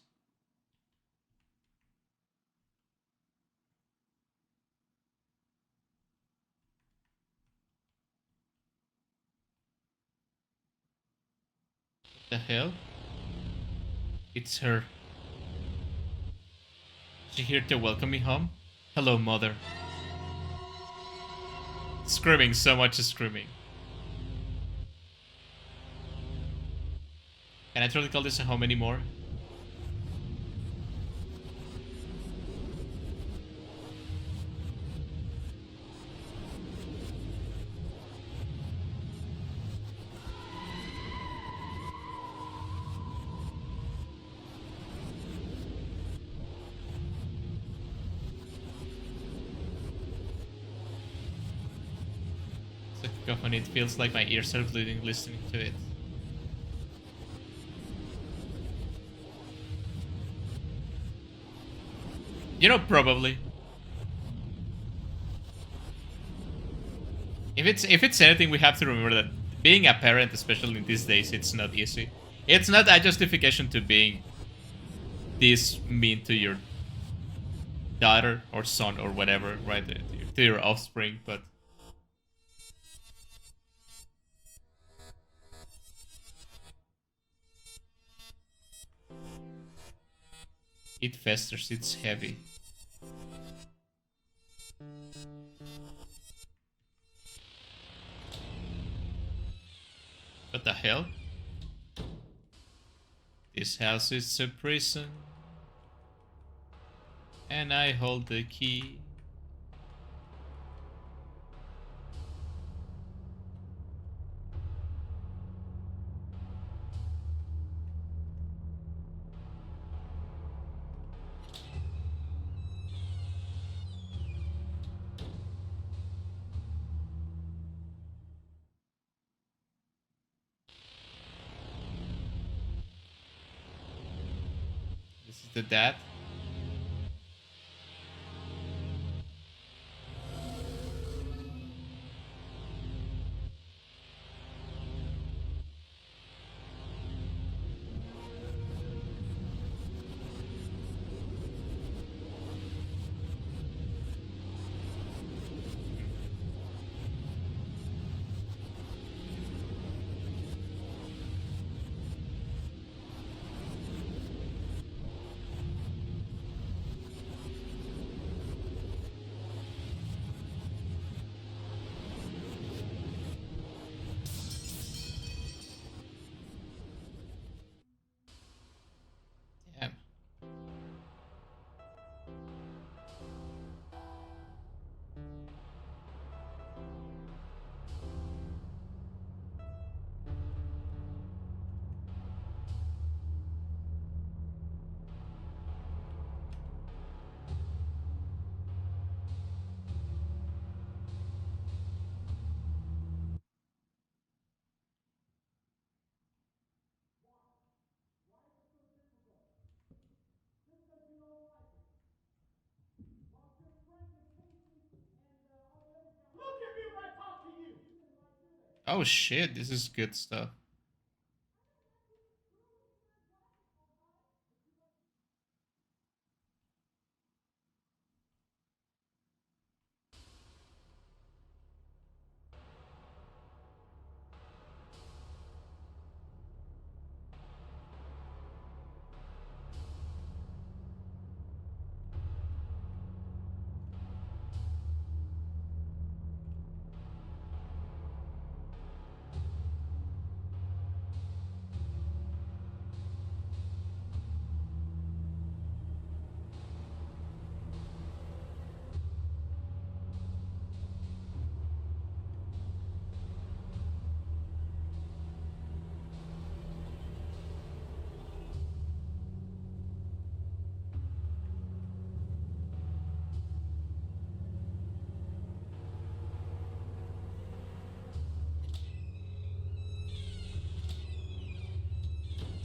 A: The hell? It's her. Is she here to welcome me home? Hello, mother. Screaming, so much screaming. Can I truly call this a home anymore? Cacophony, it feels like my ears are bleeding listening to it. You know, probably. If it's anything, we have to remember that being a parent, especially in these days, it's not easy. It's not a justification to being this mean to your daughter or son or whatever, right? To your offspring, but it festers, it's heavy. What the hell? This house is a prison, and I hold the key. This is the dad. Damn. Oh shit, this is good stuff.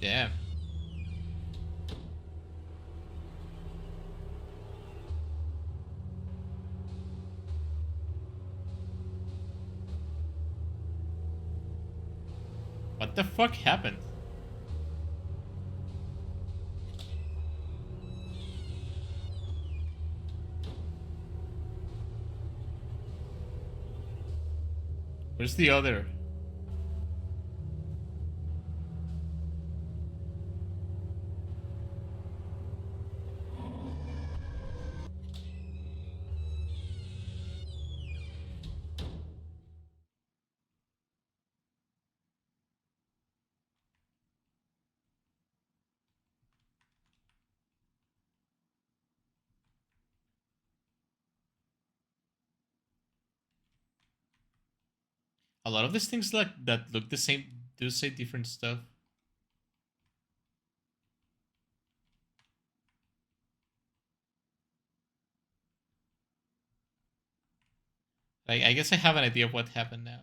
A: Damn. What the fuck happened? Where's the other? A lot of these things like that look the same do say different stuff. Like I guess I have an idea of what happened now.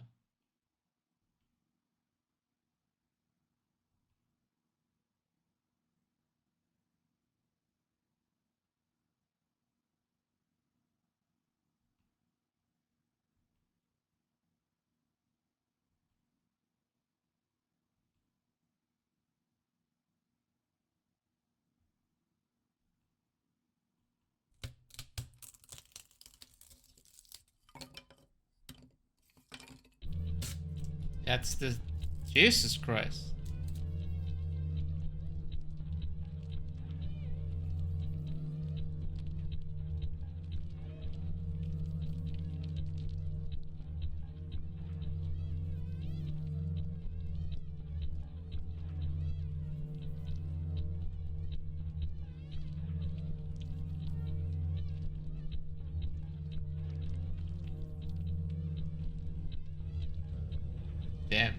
A: That's the... Jesus Christ. Damn.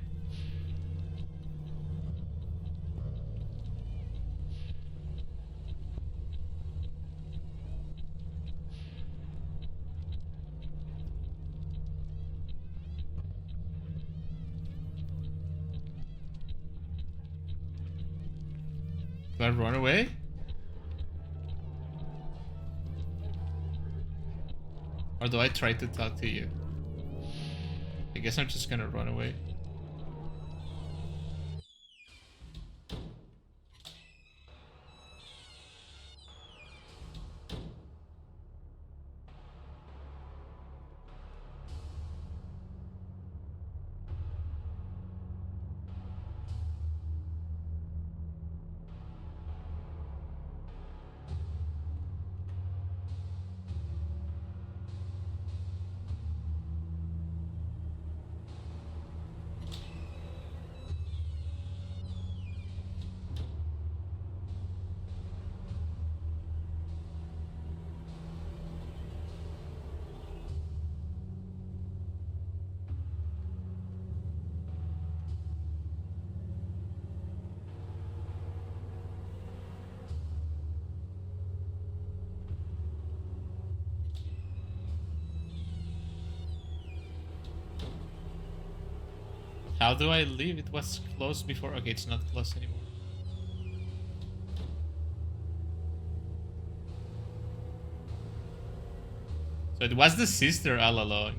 A: Do I run away? Or do I try to talk to you? I guess I'm just gonna run away. How do I leave? It was closed before. Okay, it's not closed anymore. So it was the sister all along.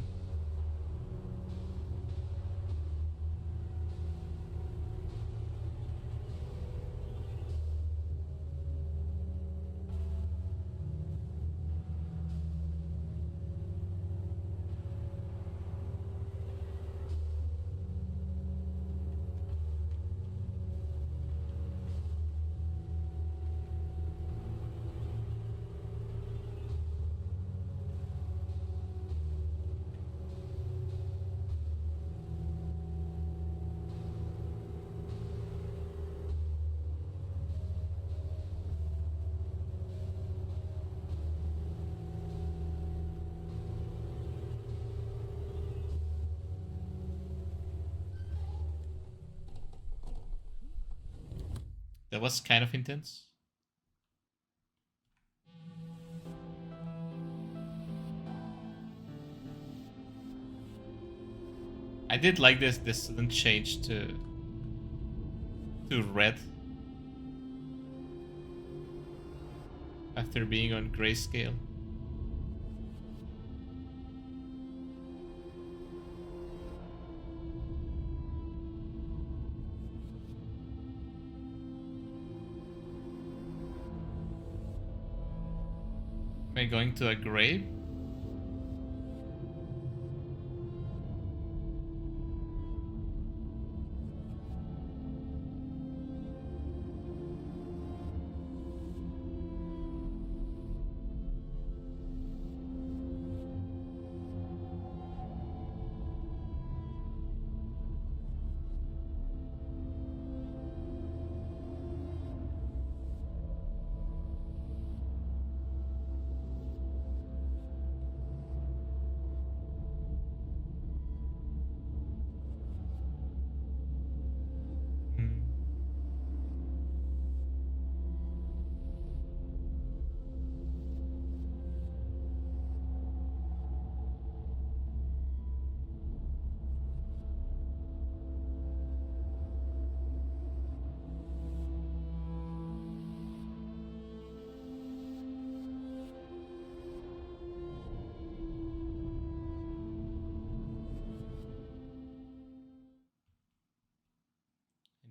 A: That was kind of intense. I did like this sudden change to red after being on grayscale. Am I going to a grave?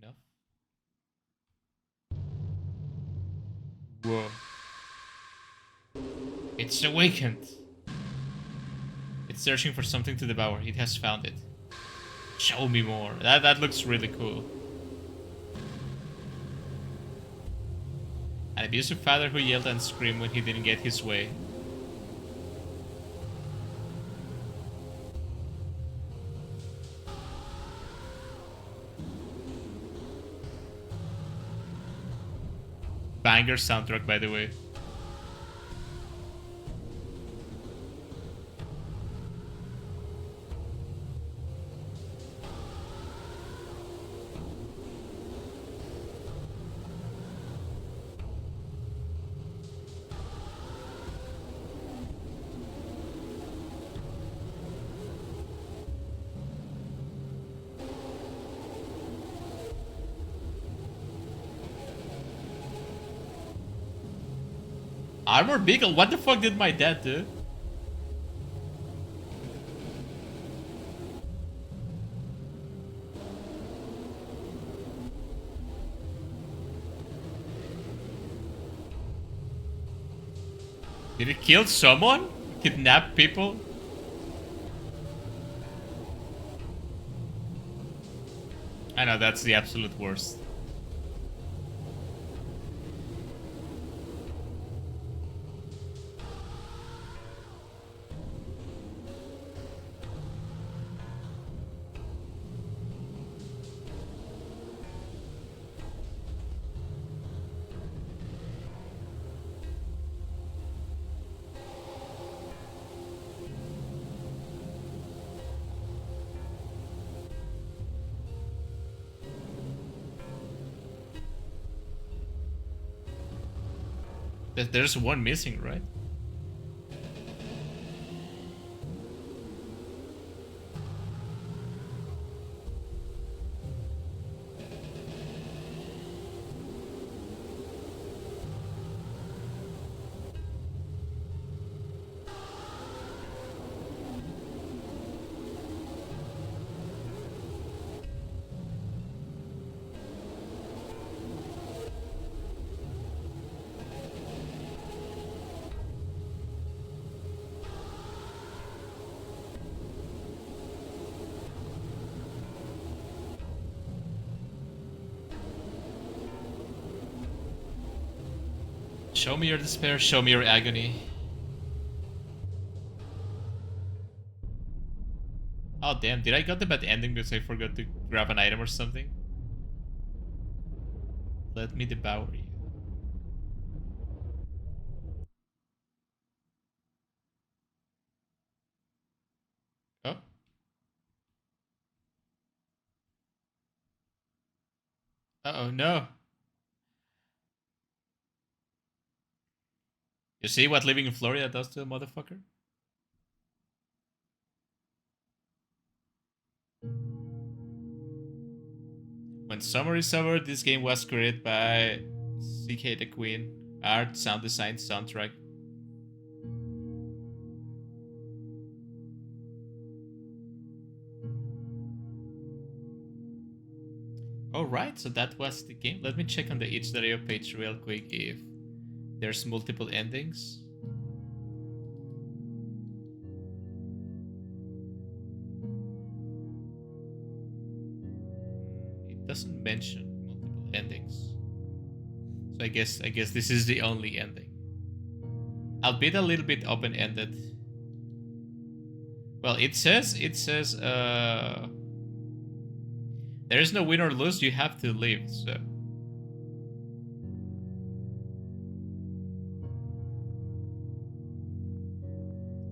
A: Enough. Whoa. It's awakened. It's searching for something to devour. It has found it. Show me more. That looks really cool. An abusive father who yelled and screamed when he didn't get his way. Banger soundtrack, by the way. Armor Beagle? What the fuck did my dad do? Did he kill someone? Kidnap people? I know, that's the absolute worst. There's one missing, right? Show me your despair, show me your agony. Oh damn, did I get the bad ending because I forgot to grab an item or something? Let me devour you. Oh. Uh-oh, no. You see what living in Florida does to a motherfucker? When summer is over, this game was created by Cicada Queen. Art, sound design, soundtrack. Alright, so that was the game. Let me check on the itch.io page real quick if there's multiple endings. It doesn't mention multiple endings. So I guess this is the only ending. Albeit a little bit open-ended. Well, it says there is no win or lose, you have to live, so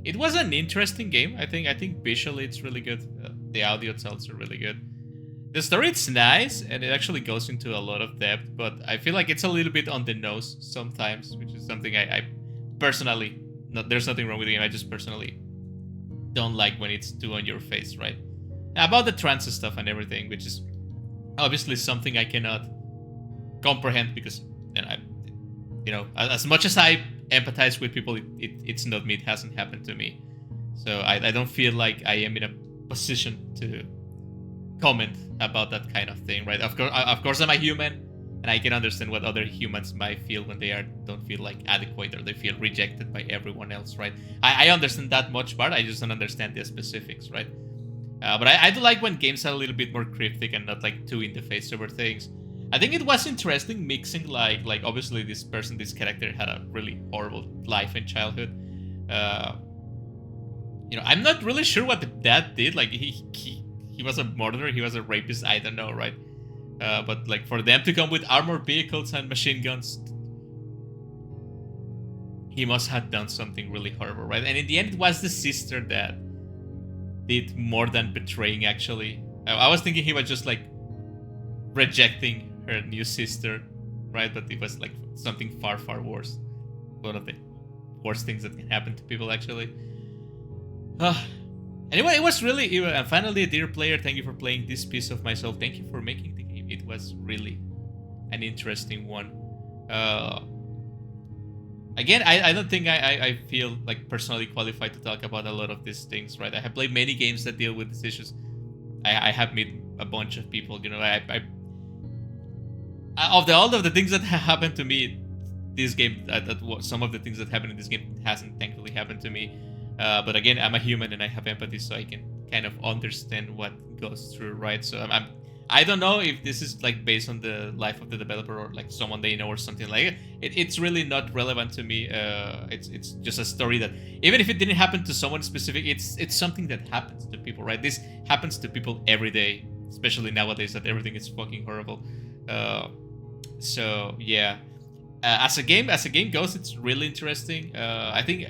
A: it was an interesting game. I think visually it's really good. The audio is also really good. The story it's nice and it actually goes into a lot of depth, but I feel like it's a little bit on the nose sometimes, which is something I personally, there's nothing wrong with the game. I just personally don't like when it's too on your face, right? About the trans stuff and everything, which is obviously something I cannot comprehend because as much as I empathize with people, it's not me. It hasn't happened to me, so I don't feel like I am in a position to comment about that kind of thing, right? Of course, I'm a human, and I can understand what other humans might feel when they don't feel like adequate or they feel rejected by everyone else, right? I understand that much part. I just don't understand the specifics, right? But I do like when games are a little bit more cryptic and not like too in the face over things. I think it was interesting mixing like obviously this character had a really horrible life in childhood. I'm not really sure what the dad did. Like he was a murderer, he was a rapist. I don't know, right? But like for them to come with armored vehicles and machine guns, he must have done something really horrible, right? And in the end, it was the sister that did more than betraying. Actually, I was thinking he was just like rejecting her new sister, right? But it was like something far worse. One of the worst things that can happen to people, actually. Anyway, it was really... And finally, dear player, thank you for playing this piece of myself. Thank you for making the game. It was really an interesting one. Again, I don't think I feel like personally qualified to talk about a lot of these things, right? I have played many games that deal with these issues. I have met a bunch of people, all of the things that happened to me, this game, some of the things that happened in this game hasn't thankfully happened to me. But again, I'm a human and I have empathy, so I can kind of understand what goes through, right? So I don't know if this is like based on the life of the developer or like someone they know or something like it. It's really not relevant to me. It's just a story that even if it didn't happen to someone specific, it's something that happens to people, right? This happens to people every day, especially nowadays that everything is fucking horrible. So yeah, as a game goes, it's really interesting. I think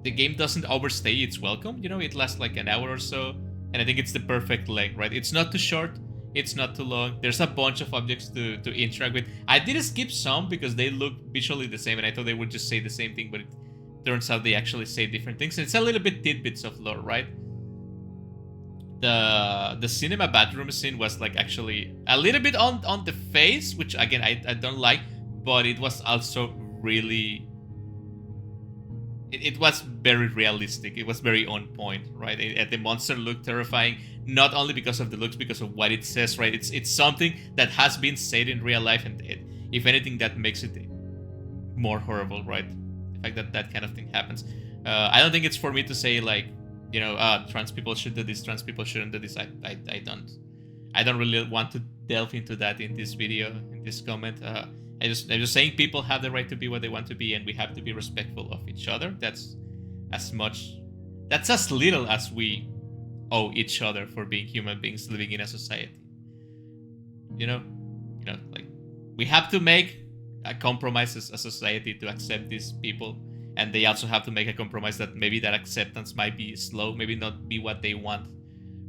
A: the game doesn't overstay its welcome. It lasts like an hour or so, and I think it's the perfect length, right? It's not too short, it's not too long. There's a bunch of objects to interact with. I did skip some because they look visually the same, and I thought they would just say the same thing, but it turns out they actually say different things. And it's a little bit tidbits of lore, right? The cinema bathroom scene was like actually a little bit on the face, which again I don't like, but it was also really... It was very realistic. It was very on point, right? The monster looked terrifying, not only because of the looks, because of what it says, right? It's something that has been said in real life, and if anything, that makes it more horrible, right? The fact that kind of thing happens. I don't think it's for me to say like, trans people should do this, trans people shouldn't do this. I don't really want to delve into that in this video, in this comment. I'm just saying people have the right to be what they want to be, and we have to be respectful of each other. That's as little as we owe each other for being human beings living in a society. Like we have to make a compromise as a society to accept these people, and they also have to make a compromise that maybe that acceptance might be slow, maybe not be what they want,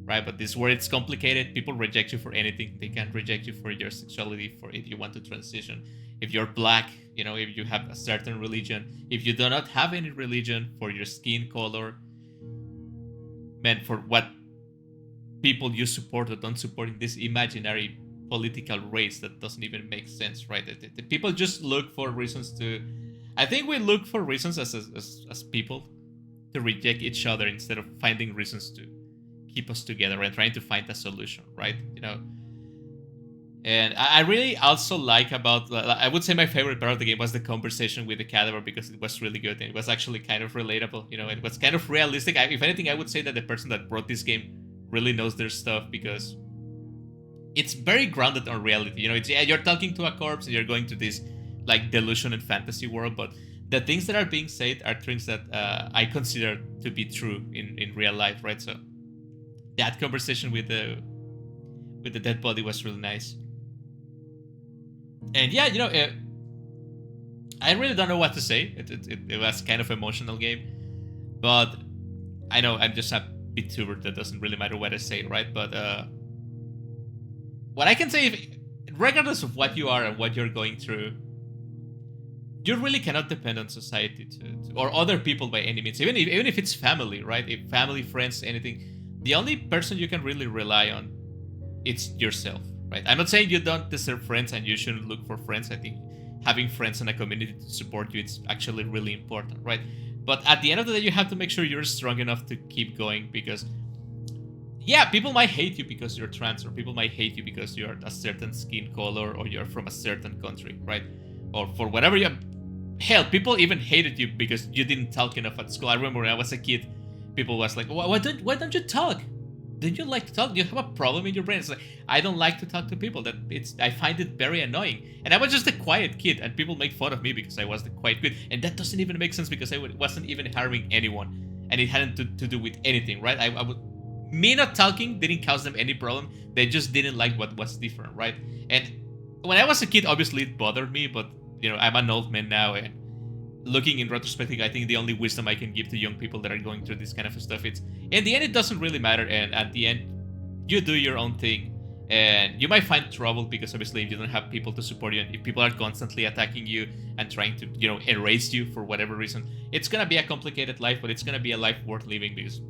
A: right? But this where it's complicated. People reject you for anything. They can't reject you for your sexuality, for if you want to transition, if you're black, if you have a certain religion, if you do not have any religion, for your skin color, man, for what people you support or don't support in this imaginary political race that doesn't even make sense, right? The people just look for reasons to... I think we look for reasons as people to reject each other instead of finding reasons to keep us together and trying to find a solution, right? And I really also like about... I would say my favorite part of the game was the conversation with the cadaver, because it was really good and it was actually kind of relatable. It was kind of realistic. If anything, I would say that the person that wrote this game really knows their stuff, because it's very grounded on reality. You're talking to a corpse and you're going to this like delusion and fantasy world, but the things that are being said are things that I consider to be true in real life, right? So that conversation with the dead body was really nice. And yeah, I really don't know what to say. It was kind of emotional game, but I know I'm just a VTuber that doesn't really matter what I say, right? But what I can say, regardless of what you are and what you're going through, you really cannot depend on society or other people by any means, even if it's family, right? If family, friends, anything, the only person you can really rely on, it's yourself, right? I'm not saying you don't deserve friends and you shouldn't look for friends. I think having friends and a community to support you, it's actually really important, right? But at the end of the day, you have to make sure you're strong enough to keep going, because yeah, people might hate you because you're trans, or people might hate you because you're a certain skin color, or you're from a certain country, right? Or for whatever hell, people even hated you because you didn't talk enough at school. I remember when I was a kid, people was like, why don't you talk? Don't you like to talk? Do you have a problem in your brain? It's like, I don't like to talk to people. I find it very annoying. And I was just a quiet kid, and people make fun of me because I was the quiet kid. And that doesn't even make sense because I wasn't even harming anyone, and it hadn't to do with anything, right? Me not talking didn't cause them any problem. They just didn't like what was different, right? And when I was a kid, obviously it bothered me, but I'm an old man now, and looking in retrospective, I think the only wisdom I can give to young people that are going through this kind of stuff, it's in the end it doesn't really matter, and at the end you do your own thing, and you might find trouble because obviously if you don't have people to support you, and if people are constantly attacking you and trying to erase you for whatever reason, it's gonna be a complicated life, but it's gonna be a life worth living because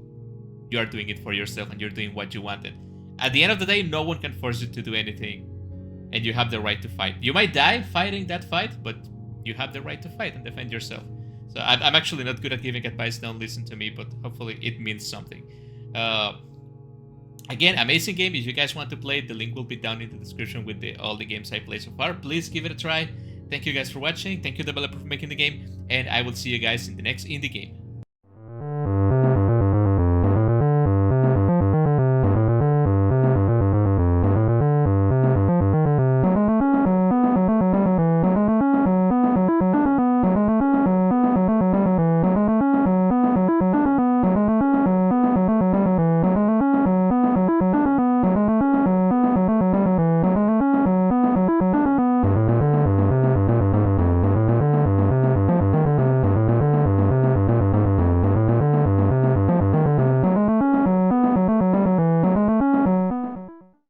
A: you are doing it for yourself and you're doing what you want. And at the end of the day, no one can force you to do anything, and you have the right to fight. You might die fighting that fight, but you have the right to fight and defend yourself. So I'm actually not good at giving advice, don't listen to me, but hopefully it means something. Again, amazing game. If you guys want to play it, the link will be down in the description with all the games I played so far. Please give it a try. Thank you guys for watching. Thank you, developer, for making the game, and I will see you guys in the next indie game.